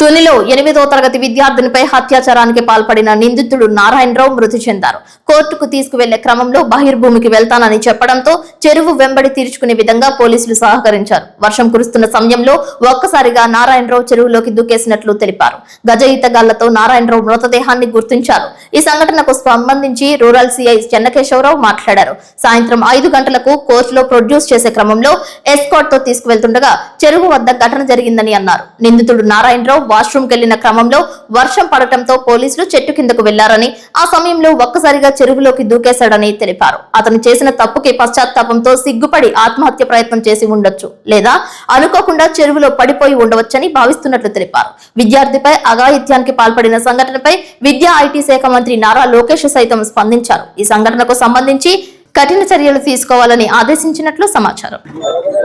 తునిలో 8వ తరగతి విద్యార్థినిపై అత్యాచారానికి పాల్పడిన నిందితుడు నారాయణరావు మృతి చెందారు. కోర్టుకు తీసుకువెళ్లే క్రమంలో బహిర్భూమికి వెళ్తానని చెప్పడంతో చెరువు వెంబడి తీర్చుకునే విధంగా పోలీసులు సహకరించారు. వర్షం కురుస్తున్న సమయంలో ఒక్కసారిగా నారాయణరావు చెరువులోకి దూకేసినట్లు తెలిపారు. గజ ఈతగాళ్లతో నారాయణరావు మృతదేహాన్ని గుర్తించారు. ఈ సంఘటనకు సంబంధించి రూరల్ సిఐ చెన్నకేశవరావు మాట్లాడారు. సాయంత్రం 5 గంటలకు కోర్టులో ప్రొడ్యూస్ చేసే క్రమంలో ఎస్కాట్ తో తీసుకువెళ్తుండగా చెరువు వద్ద ఘటన జరిగిందని అన్నారు. నిందితుడు నారాయణరావు వాష్రూమ్ కెళ్లిన క్రమంలో వర్షం పడటంతో పోలీసులు చెట్టు కిందకు వెళ్లారని, ఆ సమయంలో ఒక్కసారిగా చెరువులోకి దూకేశాడని తెలిపారు. అతను చేసిన తప్పుకి పశ్చాత్తాపంతో సిగ్గుపడి ఆత్మహత్య ప్రయత్నం చేసి ఉండొచ్చు, లేదా అనుకోకుండా చెరువులో పడిపోయి ఉండవచ్చని భావిస్తున్నట్లు తెలిపారు. విద్యార్థిపై అఘాయిత్యానికి పాల్పడిన సంఘటనపై విద్యా ఐటీ శాఖ మంత్రి నారా లోకేష్ సైతం స్పందించారు. ఈ సంఘటనకు సంబంధించి కఠిన చర్యలు తీసుకోవాలని ఆదేశించినట్లు సమాచారం.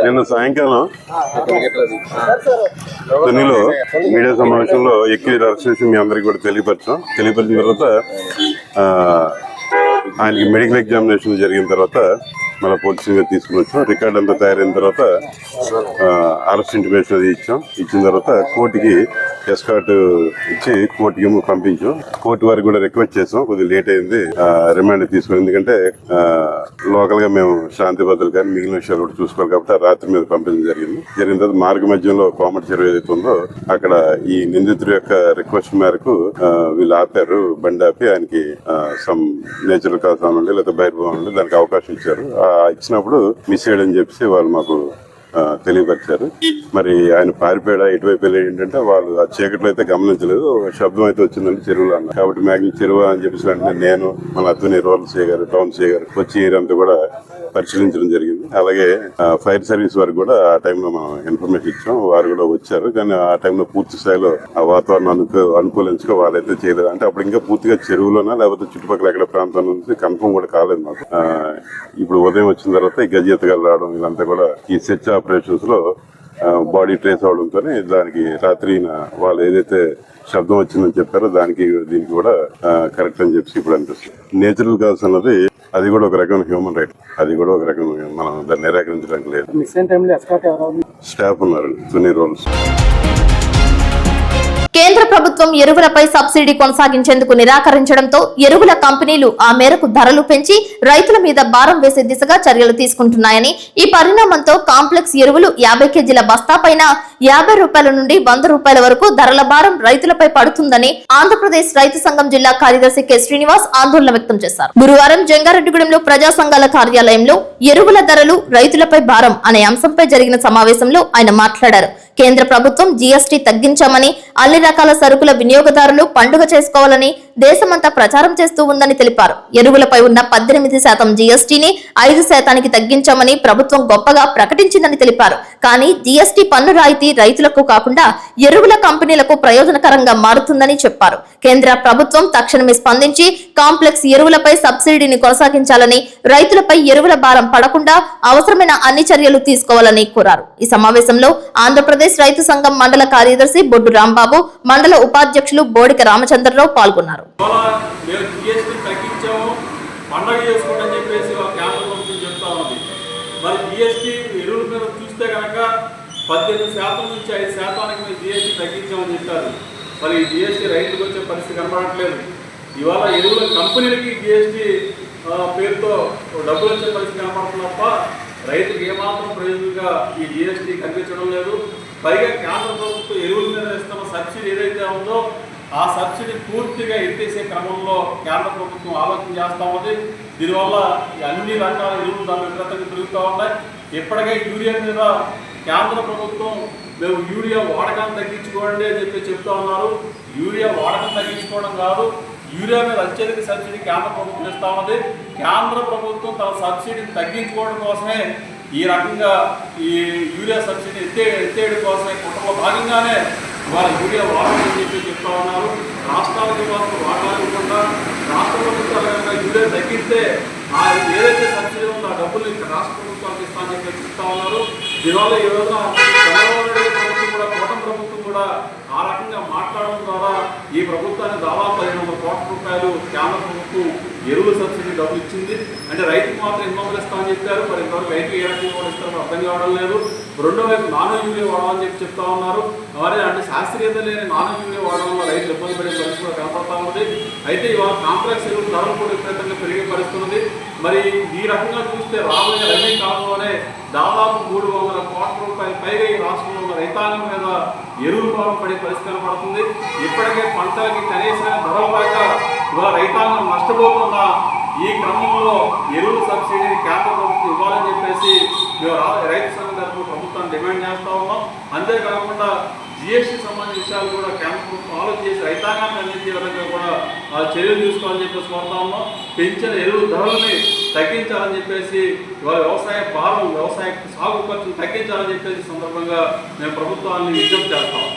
నిన్న సాయంకాలం తునిలో మీడియా సమావేశంలో ఎక్కువ అరెస్ట్ చేసి మీ అందరికి కూడా తెలియపరిచిన తర్వాత ఆయనకి మెడికల్ ఎగ్జామినేషన్ జరిగిన తర్వాత మళ్ళీ పోలీసులుగా తీసుకుని వచ్చాం. రికార్డ్ అంతా తయారైన తర్వాత అరెస్ట్ ఇంటిమేషన్ అది ఇచ్చిన తర్వాత కోర్టుకి ఎస్కాట్ ఇచ్చి కోర్టుకి పంపించాం. కోర్టు వారికి కూడా రిక్వెస్ట్ చేసాం, కొద్దిగా లేట్ అయింది రిమాండ్ తీసుకుని, ఎందుకంటే లోకల్ గా మేము శాంతి భద్రతలు కానీ మిగిలిన విషయాలు కూడా చూసుకోవాలి కాబట్టి రాత్రి మీద పంపించడం జరిగిన తర్వాత మార్గ మధ్యంలో కోమటి చెరువు ఏదైతే ఉందో అక్కడ ఈ నిందితుడి యొక్క రిక్వెస్ట్ మేరకు వీళ్ళు ఆపారు, బండి ఆపి ఆయనకి సమ్ నేచురల్ కాజ్ నుండి లేదా బహిర్భూమి నుండి దానికి అవకాశం ఇచ్చారు. ఇచ్చినప్పుడు మిస్ చేయడం చెప్పేసి వాళ్ళు మాకు తెలియపరిచారు. మరి ఆయన పారిపోయాడా ఇటువైపు వెళ్ళి ఏంటంటే వాళ్ళు ఆ చీకట్లో అయితే గమనించలేదు, శబ్దం అయితే వచ్చిందండి చెరువులో అన్నారు. కాబట్టి మ్యాగ్జిమం చెరువు అని చెప్పేసి వెంటనే నేను మన అతని రూరల్ సిఐ గారు, టౌన్ సిఐ గారు వచ్చి ఏరియా అంతా కూడా పరిశీలించడం జరిగింది. అలాగే ఫైర్ సర్వీస్ వారికి కూడా ఆ టైంలో మనం ఇన్ఫర్మేషన్ ఇచ్చాం, వారు కూడా వచ్చారు. కానీ ఆ టైంలో పూర్తి స్థాయిలో ఆ వాతావరణం అనుకూలించుకో వాళ్ళైతే చేయలేదు. అంటే అప్పుడు ఇంకా పూర్తిగా చెరువులోనా లేకపోతే చుట్టుపక్కల ఎక్కడ ప్రాంతం నుంచి కన్ఫర్మ్ కూడా కాలేదు మాకు. ఇప్పుడు ఉదయం వచ్చిన తర్వాత ఈ గజెత్తగాలు రావడం ఇదంతా కూడా ఈ సెర్చ్ ఆపరేషన్స్ లో బాడీ ట్రేస్ అవడంతో దానికి రాత్రి వాళ్ళు ఏదైతే శబ్దం వచ్చిందని చెప్పారో దీనికి కూడా కరెక్ట్ అని చెప్పి ఇప్పుడు అనిపిస్తుంది. నేచురల్ కాజ్ అన్నది అది కూడా ఒక రకమైన హ్యూమన్ రైట్, అది కూడా ఒక రకం మనం దాన్ని నిరాకరించడానికి లేదు. స్టాఫ్ ఉన్నారు తుని రూల్స్. కేంద్ర ప్రభుత్వం ఎరువులపై సబ్సిడీ కొనసాగించేందుకు నిరాకరించడంతో ఎరువుల కంపెనీలు ఆ మేరకు ధరలు పెంచి రైతుల మీద భారం వేసే దిశగా చర్యలు తీసుకుంటున్నాయని, ఈ పరిణామంతో కాంప్లెక్స్ ఎరువులు 50 కేజీల బస్తా పైన 50 రూపాయల నుండి 100 రూపాయల వరకు ధరల భారం రైతులపై పడుతుందని ఆంధ్రప్రదేశ్ రైతు సంఘం జిల్లా కార్యదర్శి కె శ్రీనివాస్ ఆందోళన వ్యక్తం చేశారు. గురువారం జంగారెడ్డిగూడెంలో ప్రజా సంఘాల కార్యాలయంలో ఎరువుల ధరలు రైతులపై భారం అనే అంశంపై జరిగిన సమావేశంలో ఆయన మాట్లాడారు. కేంద్ర ప్రభుత్వం జీఎస్టీ తగ్గించామని, అన్ని రకాల సరుకుల వినియోగదారులు పండుగ చేసుకోవాలని దేశమంతా ప్రచారం చేస్తూ ఉందని తెలిపారు. ఎరువులపై ఉన్న 18% జీఎస్టీని 5% తగ్గించామని ప్రభుత్వం గొప్పగా ప్రకటించిందని తెలిపారు. కానీ జీఎస్టీ పన్ను రాయితీ రైతులకు కాకుండా ఎరువుల కంపెనీలకు ప్రయోజనకరంగా మారుతుందని చెప్పారు. కేంద్ర ప్రభుత్వం తక్షణమే స్పందించి కాంప్లెక్స్ ఎరువులపై సబ్సిడీని కొనసాగించాలని, రైతులపై ఎరువుల భారం పడకుండా అవసరమైన అన్ని చర్యలు తీసుకోవాలని కోరారు. ఈ సమావేశంలో ఆంధ్రప్రదేశ్ రైతు సంఘం మండల కార్యదర్శి బొడ్డు రాంబాబు, మండల ఉపాధ్యక్షులు బోడిక రామచంద్రరావు పాల్గొన్నారు. పండగ చేసుకుంటని చెప్పేసి కేంద్ర ప్రభుత్వం చెప్తా ఉంది. మరి జిఎస్టీ ఎరువుల మీద చూస్తే కనుక 18% నుంచి 5% మీరు జిఎస్టీ తగ్గించామని చెప్పారు. మరి ఈ జిఎస్టీ రైతులకు వచ్చే పరిస్థితి కనపడట్లేదు. ఇవాళ ఎరువుల కంపెనీలకి జిఎస్టీ పేరుతో డబ్బులు వచ్చే పరిస్థితి కనపడుతుంది తప్ప రైతులకు ఏమాత్రం ప్రయోజనంగా ఈ జిఎస్టీ కనిపించడం లేదు. పైగా కేంద్ర ప్రభుత్వం ఎరువుల మీద ఇస్తున్న సబ్సిడీ ఏదైతే ఉందో ఆ సబ్సిడీ పూర్తిగా ఎత్తేసే క్రమంలో కేంద్ర ప్రభుత్వం ఆలోచన చేస్తూ ఉంది. దీనివల్ల అన్ని రకాల ఎరువులు దాని విపరీతంగా పెరుగుతూ ఉన్నాయి. ఇప్పటికే యూరియా మీద కేంద్ర ప్రభుత్వం మేము యూరియా వాడకాన్ని తగ్గించుకోండి అని చెప్తూ ఉన్నారు. యూరియా వాడకం తగ్గించుకోవడం కాదు, యూరియా మీద అత్యధిక సబ్సిడీ కేంద్ర ప్రభుత్వం ఇస్తూ ఉంది. కేంద్ర ప్రభుత్వం తన సబ్సిడీని తగ్గించుకోవడం కోసమే ఈ రకంగా ఈ యూరియా సబ్సిడీ ఎత్తేయడం కోసమే కుటుంబ భాగంగానే ఇవాళ యూరియా వాడాలని చెప్తూ ఉన్నారు. రాష్ట్రాలకు మాత్రం వాడాలనుకుంటా రాష్ట్ర ప్రభుత్వాలు 20,000 తగ్గిస్తే ఆ ఏదైతే సబ్సిడీ ఉందో ఆ డబ్బులు ఇక్కడ రాష్ట్ర ప్రభుత్వానికి ఇస్తామని చెప్పి ఇస్తా ఉన్నారు. దీనివల్ల ఈ రోజున చంద్రబాబు నాయుడు ప్రభుత్వం కూడా, కూటమి ప్రభుత్వం కూడా ఆ రకంగా మాట్లాడడం ద్వారా ఈ ప్రభుత్వానికి దాదాపు 1500 కోట్ల రూపాయలు కేంద్ర ప్రభుత్వం ఎరువుల సబ్సిడీ డబ్బులు ఇచ్చింది. అంటే రైతుకు మాత్రం 800 ఇస్తామని చెప్పారు. మరి ఇంతవరకు రైతులు ఏ రకంగా కూడా ఇస్తారో అర్థం కావడం లేదు. రెండో వైపు నానో యూరియా వాడమని చెప్పి చెప్తా ఉన్నారు. మరి అంటే శాస్త్రీయత లేని నానో యూరియా వాడడం వల్ల రైతులు ఇబ్బంది పడే పరిస్థితి కూడా కనపడతా ఉంది. అయితే ఇవాళ కాంప్లెక్స్ ఎరువులు ధరలు కూడా విపరీతంగా పెరిగే పరిస్థితున్నది. మరి ఈ రకంగా చూస్తే రాబోయే రబీ కాలంలోనే దాదాపు 300 కోట్ల రూపాయలు పైగా ఈ రాష్ట్రంలో ఉన్న రైతాంగం మీద ఎరువులు భారం పడే పరిస్థితి కనపడుతుంది. ఇప్పటికే పంటలకి కనీసమైన ధరలు లేక ఇవాళ రైతాంగం నష్టపోతున్న ఈ క్రమంలో ఎరువుల సబ్సిడీని కేంద్ర ప్రభుత్వం ఇవ్వాలని చెప్పేసి మేము రైతు సంఘం తరఫున ప్రభుత్వాన్ని డిమాండ్ చేస్తూ ఉన్నాం. అంతేకాకుండా జిఎస్టీ సంబంధించిన విషయాలు కూడా కేంద్ర ప్రభుత్వం ఆలోచన చేసి రైతాంగాన్ని అందించే విధంగా కూడా చర్యలు తీసుకోవాలని చెప్పేసి కోరుతా ఉన్నాం. పెంచిన ఎరువుల ధరలని తగ్గించాలని చెప్పేసి ఇవాళ వ్యవసాయ భారం, వ్యవసాయ సాగు ఖర్చులు తగ్గించాలని చెప్పేసి సందర్భంగా మేము ప్రభుత్వాన్ని విజ్ఞప్తి చేస్తాం.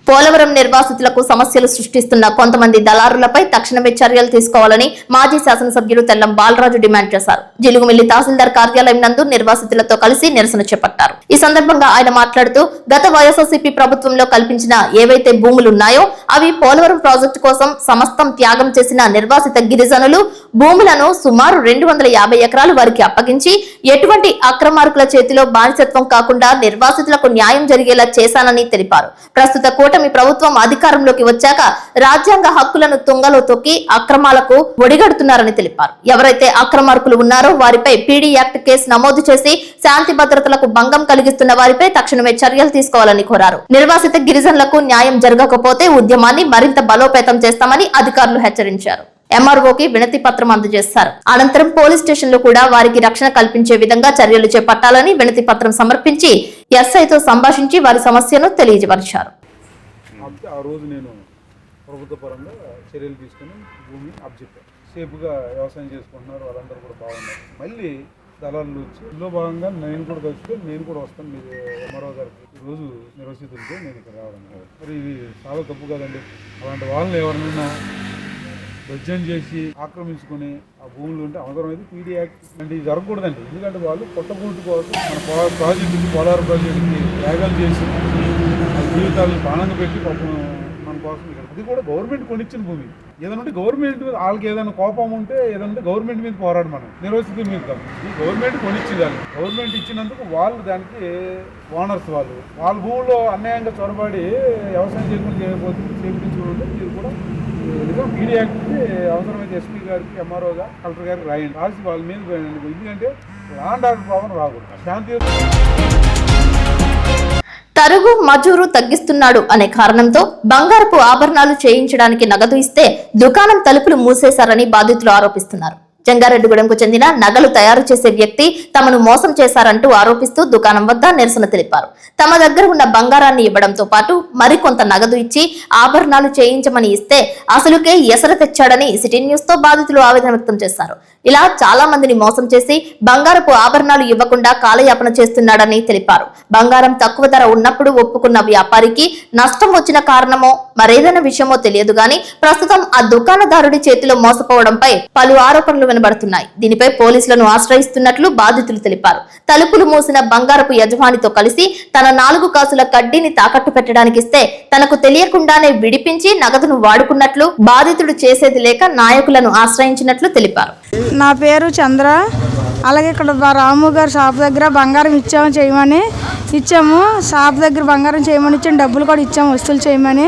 పోలవరం నిర్వాసితులకు సమస్యలు సృష్టిస్తున్న కొంతమంది దళారులపై తక్షణమే చర్యలు తీసుకోవాలని మాజీ శాసనసభ్యులు తెల్లం బాలరాజు డిమాండ్ చేశారు. జిలుగుమిల్లి తహసీల్దార్ కార్యాలయం నందు నిర్వాసితులతో కలిసి నిరసన చేపట్టారు. ఈ సందర్భంగా ఆయన మాట్లాడుతూ గత వైఎస్ఆర్సీపీ ప్రభుత్వంలో కల్పించిన ఏవైతే భూములున్నాయో అవి పోలవరం ప్రాజెక్టు కోసం సమస్తం త్యాగం చేసిన నిర్వాసిత గిరిజనులు భూములను సుమారు 250 ఎకరాలు వారికి అప్పగించి ఎటువంటి అక్రమార్కుల చేతిలో బానిసత్వం కాకుండా నిర్వాసితులకు న్యాయం జరిగేలా చేశానని తెలిపారు. ప్రస్తుత కూటమి ప్రభుత్వం అధికారంలోకి వచ్చాక రాజ్యాంగ హక్కులను తుంగలో తొక్కి అక్రమాలకు ఒడిగడుతున్నారని తెలిపారు. ఎవరైతే అక్రమార్కులు ఉన్నారో వారిపై పీడీ యాక్ట్ కేసు నమోదు చేసి శాంతి భద్రతలకు భంగం కలిగిస్తున్న వారిపై తక్షణమే చర్యలు తీసుకోవాలని కోరారు. నిర్వాసిత గిరిజనులకు న్యాయం జరగకపోతే ఉద్యమాన్ని మరింత బలోపేతం చేస్తామని అధికారులు హెచ్చరించారు. ఎంఆర్ఓకి వినతి పత్రం అందజేస్తారు. అనంతరం పోలీస్ స్టేషన్ లో కూడా వారికి రక్షణ కల్పించే విధంగా చర్యలు చేపట్టాలని వినతి పత్రం సమర్పించి ఎస్ఐతో సంభాషించి వారి సమస్యను తెలియజేశారు. ఆ రోజు నేను ప్రభుత్వ పరంగా చర్యలు తీసుకుని భూమి అప్పచెప్పాను. సేఫ్గా వ్యవసాయం చేసుకుంటున్నారు, వాళ్ళందరూ కూడా బాగున్నారు. మళ్ళీ దళాలు వచ్చి ఇందులో భాగంగా నేను కూడా కలిసి నేను కూడా వస్తాను మీరు ఎంఆర్ఓ గారికి ఈరోజు నిర్వసితులతో నేను ఇక్కడ రావడం. మరి ఇది చాలా తప్పు కదండి. అలాంటి వాళ్ళని ఎవరినైనా దౌర్జన్యం చేసి ఆక్రమించుకొని ఆ భూములు ఉంటే అవసరం అయితే పీడీ యాక్ట్ అంటే ఇది జరగకూడదండి. ఎందుకంటే వాళ్ళు పొట్టపూటి కోసం మన ప్రాజెక్టుకి, పోలవరం ప్రాజెక్టుకి త్యాగాలు చేసి జీవితాలను ప్రాణంగా పెట్టి పాపం మన కోసం ఇక్కడ అది కూడా గవర్నమెంట్ కొనిచ్చిన భూమి. ఏదైనా ఉంటే గవర్నమెంట్ వాళ్ళకి ఏదైనా కోపం ఉంటే ఏదంటే గవర్నమెంట్ మీద పోరాడు, మనం నిర్వసితుల మీద కాదు. ఈ గవర్నమెంట్ కొనిచ్చేదాన్ని గవర్నమెంట్ ఇచ్చినందుకు వాళ్ళు దానికి ఓనర్స్ వాళ్ళ భూముల్లో అన్యాయంగా చొరబడి వ్యవసాయం చేసుకుని చేయించుకుంటే మీరు కూడా పీడీ యాక్ట్కి అవసరమైతే ఎస్పీ గారికి, ఎంఆర్ఓగా, కలెక్టర్ గారికి రాయండి. రాసి వాళ్ళ మీద ఎందుకంటే ల్యాండ్ ఆర్డర్ ప్రాబ్లం రాకూడదు. శాంతి తరుగు మజూరు తగ్గిస్తున్నాడు అనే కారణంతో బంగారపు ఆభరణాలు చేయించడానికి నగదు ఇస్తే దుకాణం తలుపులు మూసేశారని బాధితులు ఆరోపిస్తున్నారు. జంగారెడ్డిగూడెంకు చెందిన నగలు తయారు చేసే వ్యక్తి తమను మోసం చేశారంటూ ఆరోపిస్తూ దుకాణం వద్ద నిరసన తెలిపారు. తమ దగ్గర ఉన్న బంగారాన్ని ఇవ్వడంతో పాటు మరికొంత నగదు ఇచ్చి ఆభరణాలు చేయించమని ఇస్తే అసలుకే ఎసర తెచ్చాడని సిటీ న్యూస్ తో బాధితులు ఆవేదన వ్యక్తం చేశారు. ఇలా చాలా మందిని మోసం చేసి బంగారపు ఆభరణాలు ఇవ్వకుండా కాలయాపన చేస్తున్నాడని తెలిపారు. బంగారం తక్కువ ధర ఉన్నప్పుడు ఒప్పుకున్న వ్యాపారికి నష్టం వచ్చిన కారణమో మరేదైనా విషయమో తెలియదు గాని ప్రస్తుతం ఆ దుకాణదారుడి చేతిలో మోసపోవడంపై పలు ఆరోపణలు వినబడుతున్నాయి. దీనిపై పోలీసులను ఆశ్రయిస్తున్నట్లు బాధితులు తెలిపారు. తలుపులు మూసిన బంగారపు యజమానితో కలిసి తన 4 కాసుల కడ్డీని తాకట్టు పెట్టడానికి ఇస్తే తనకు తెలియకుండానే విడిపించి నగదును వాడుకున్నట్లు బాధితుడు చేసేది లేక నాయకులను ఆశ్రయించినట్లు తెలిపారు. నా పేరు చంద్ర. అలాగే ఇక్కడ రాము గారు షాప్ దగ్గర బంగారం ఇచ్చాము. షాప్ దగ్గర బంగారం చేయమని ఇచ్చాము, డబ్బులు కూడా ఇచ్చాము వస్తువులు చేయమని.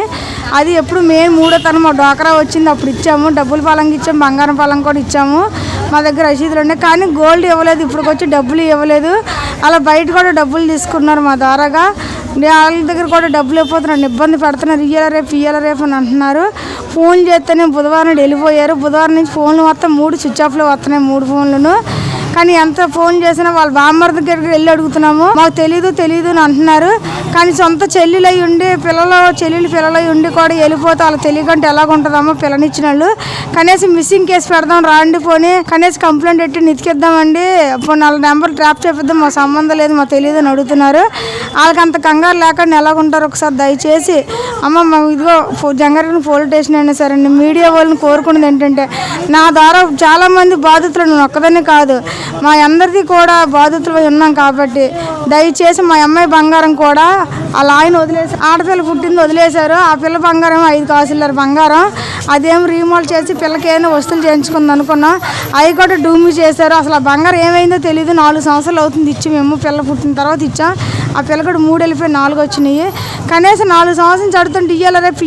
అది ఎప్పుడు మే 3వ తేదీ మా డోకరా వచ్చింది, అప్పుడు ఇచ్చాము. డబ్బులు పలంగా ఇచ్చాము, బంగారం పలంగా కూడా ఇచ్చాము. మా దగ్గర రసీదులు ఉన్నాయి కానీ గోల్డ్ ఇవ్వలేదు. ఇప్పుడు వచ్చి డబ్బులు ఇవ్వలేదు. అలా బయట కూడా డబ్బులు తీసుకున్నారు మా ద్వారాగా. వాళ్ళ దగ్గర కూడా డబ్బులు ఇవ్వబోతున్నారు, ఇబ్బంది పెడుతున్నారు. ఇయ్యాల రేపు అని అంటున్నారు. ఫోన్ చేస్తేనే బుధవారం వెళ్ళిపోయారు. బుధవారం నుంచి ఫోన్లు మొత్తం 3 స్విచ్ ఆఫ్లో వస్తున్నాయి, 3 ఫోన్లను. కానీ ఎంత ఫోన్ చేసినా వాళ్ళ బామ్మర్ దగ్గరికి వెళ్ళి అడుగుతున్నాము, మాకు తెలీదు అని అంటున్నారు. కానీ సొంత చెల్లెలై ఉండి పిల్లలై ఉండి కూడా వెళ్ళిపోతే వాళ్ళకి తెలియకంటే ఎలాగుంటుందమ్మో పిల్లనిచ్చిన వాళ్ళు. కనీసం మిస్సింగ్ కేసు పెడదాం రాండి, పోనీ కనీసం కంప్లైంట్ పెట్టి నితికిద్దామండి, పోనీ వాళ్ళ నెంబర్ ట్రాప్ చేపిద్దాం, మా సంబంధం లేదు మాకు తెలియదు అని అడుగుతున్నారు. వాళ్ళకి అంత కంగారు లేకుండా ఎలాగుంటారు ఒకసారి దయచేసి అమ్మ ఇదిగో జంగారెడ్డి పోలీస్ స్టేషన్ అయినా సరే మీడియా వాళ్ళని కోరుకున్నది ఏంటంటే, నా ద్వారా చాలామంది బాధితులు, నేను ఒక్కదాన్ని కాదు మా అందరిది కూడా బాధితులు ఉన్నాం కాబట్టి దయచేసి మా అమ్మాయి బంగారం కూడా అలా ఆయన వదిలేసి, ఆడపిల్ల పుట్టింది వదిలేశారు. ఆ పిల్ల బంగారం 5 కాసులర్ బంగారం, అదేం రీమోల్ చేసి పిల్లకి ఏమైనా వస్తువులు చేయించుకుంది అనుకున్నాం, అవి కూడా డూమి చేశారు. అసలు ఆ బంగారం ఏమైందో తెలియదు. 4 సంవత్సరాలు అవుతుంది ఇచ్చి, మేము పిల్ల పుట్టిన తర్వాత ఇచ్చాం. ఆ పిల్ల కూడా 3 వెళ్ళిపోయి 4 వచ్చినాయి. కనీసం 4 సంవత్సరం చడుతుంటే ఇయ్యాల రేపు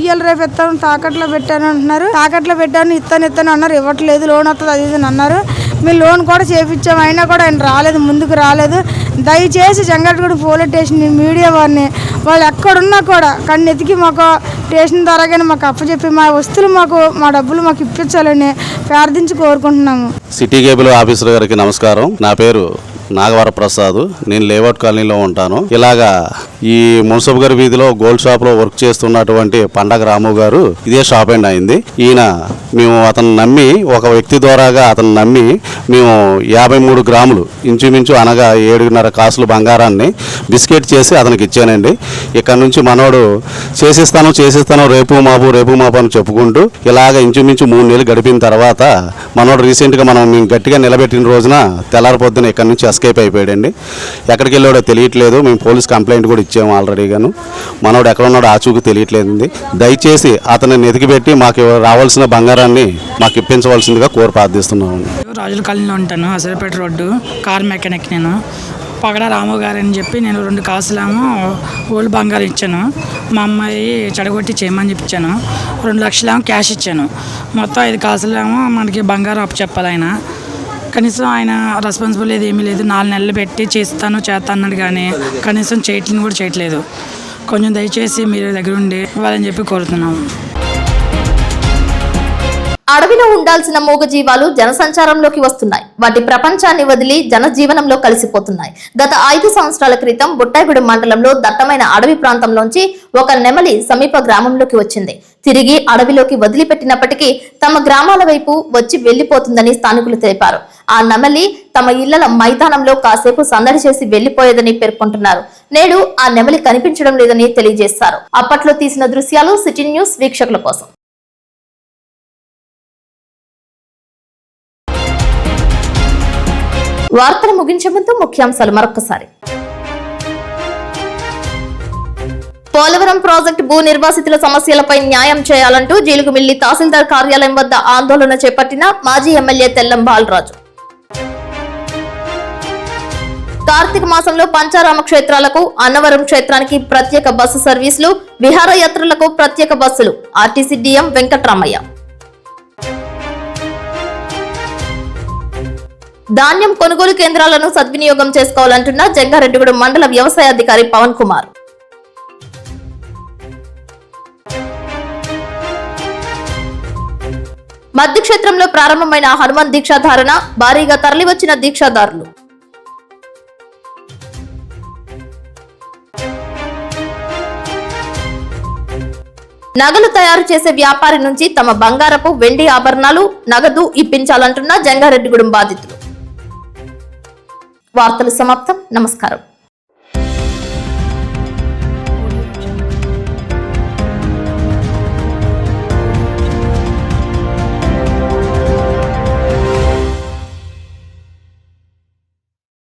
ఇస్తాను, తాకట్లో పెట్టాను అంటున్నారు. తాకట్లో పెట్టాను ఇస్తాను అన్నారు, ఇవ్వట్లేదు, లోన్ వస్తుంది అది ఇది అన్నారు. మేము లోన్ కూడా చేయించాము, అయినా కూడా ఆయన రాలేదు, ముందుకు రాలేదు. దయచేసి జంగారెడ్డిగూడెం పోలీస్ స్టేషన్ మీడియా వారిని వాళ్ళు ఎక్కడున్నా కూడా కన్నెతికి మాకు స్టేషన్ ద్వారాగానే మాకు అప్పచెప్పి మా వస్తువులు మా డబ్బులు మాకు ఇప్పించాలని ప్రార్థించి కోరుకుంటున్నాము. సిటీ కేబుల్ ఆఫీసర్ గారికి నమస్కారం. నా పేరు నాగవరప్రసాద్, నేను లేఅవుట్ కాలనీలో ఉంటాను. ఇలాగా ఈ మున్సిపల్ గారి వీధిలో గోల్డ్ షాప్ లో వర్క్ చేస్తున్నటువంటి పండగ రాము గారు ఇదే షాప్ అండ్ అయింది. మేము అతను నమ్మి, ఒక వ్యక్తి ద్వారాగా అతను నమ్మి మేము 53 గ్రాములు ఇంచుమించు అనగా 7.5 కాసులు బంగారాన్ని బిస్కెట్ చేసి అతనికి ఇచ్చానండి. ఇక్కడ నుంచి మనోడు చేసిస్తాను రేపు మాపు అని చెప్పుకుంటూ ఇలాగ ఇంచుమించు 3 నెలలు గడిపిన తర్వాత మనోడు రీసెంట్గా మేము గట్టిగా నిలబెట్టిన రోజున తెల్లారి పొద్దున ఇక్కడ నుంచి ఎస్కేప్ అయిపోయాడండి. ఎక్కడికి వెళ్ళాడో తెలియట్లేదు. మేము పోలీస్ కంప్లైంట్ కూడా ఇచ్చాము ఆల్రెడీగాను. మనోడు ఎక్కడ ఉన్నాడో ఆచూకు తెలియట్లేదు. దయచేసి అతన్ని ఎతికిపెట్టి మాకు రావాల్సిన బంగారాన్ని మాకు ఇప్పించవలసిందిగా కోరి ప్రార్థిస్తున్నాము. రాజుల కాలనీలో ఉంటాను, అసరపేట రోడ్డు, కార్ మెకానిక్. నేను పగడ రాము గారు అని చెప్పి నేను 2 కాసులేమో ఓల్డ్ బంగారం ఇచ్చాను. మా అమ్మాయి చెడగొట్టి చేయమని చెప్పించాను. 2 లక్షలేమో క్యాష్ ఇచ్చాను. మొత్తం 5 కాసులేమో మనకి బంగారం అప్పు చెప్పాలి. ఆయన కనీసం ఆయన రెస్పాన్సిబుల్ లేదు, ఏమీ లేదు. 4 నెలలు పెట్టి చేస్తా అన్నాడు కానీ కనీసం కూడా చేయట్లేదు. కొంచెం దయచేసి మీరు దగ్గర ఉండి ఇవ్వాలని చెప్పి కోరుతున్నాము. అడవిలో ఉండాల్సిన మూగజీవాలు జనసంచారంలోకి వస్తున్నాయి. వాటి ప్రపంచాన్ని వదిలి జనజీవనంలో కలిసిపోతున్నాయి. గత 5 సంవత్సరాల క్రితం బుట్టాయిగూడెం మండలంలో దట్టమైన అడవి ప్రాంతంలోంచి ఒక నెమలి సమీప గ్రామంలోకి వచ్చింది. తిరిగి అడవిలోకి వదిలిపెట్టినప్పటికీ తమ గ్రామాల వైపు వచ్చి వెళ్లిపోతుందని స్థానికులు తెలిపారు. ఆ నెమలి తమ ఇళ్ల మైదానంలో కాసేపు సందడి చేసి వెళ్లిపోయేదని పేర్కొంటున్నారు. నేడు ఆ నెమలి కనిపించడం లేదని తెలియజేశారు. అప్పట్లో తీసిన దృశ్యాలు సిటీ న్యూస్ వీక్షకుల కోసం. వార్తలు ముగించే ముందు ముఖ్యాంశాలు మరొకసారి. పోలవరం ప్రాజెక్టు భూ నిర్వాసితుల సమస్యలపై న్యాయం చేయాలంటూ జీలుగుమిల్లి తహసీల్దార్ కార్యాలయం వద్ద ఆందోళన చేపట్టిన మాజీ ఎమ్మెల్యే తెల్లం బాలరాజు. కార్తీక మాసంలో పంచారామ క్షేత్రాలకు, అన్నవరం క్షేత్రానికి ప్రత్యేక బస్సు సర్వీసులు, విహారయాత్రలకు ప్రత్యేక బస్సులు. RTC DM Venkatramaiah. ధాన్యం కొనుగోలు కేంద్రాలను సద్వినియోగం చేసుకోవాలంటున్న జంగారెడ్డిగూడెం మండల వ్యవసాయ అధికారి పవన్ కుమార్. మధ్యక్షేత్రంలో ప్రారంభమైన హనుమాన్ దీక్షాధారణ, భారీగా తరలివచ్చిన దీక్షాదారులు. నగలు తయారు చేసే వ్యాపారి నుంచి తమ బంగారపు, వెండి ఆభరణాలు, నగదు ఇప్పించాలంటున్న జంగారెడ్డిగూడెం బాధితులు. వార్తలు సమాప్తం. నమస్కారం.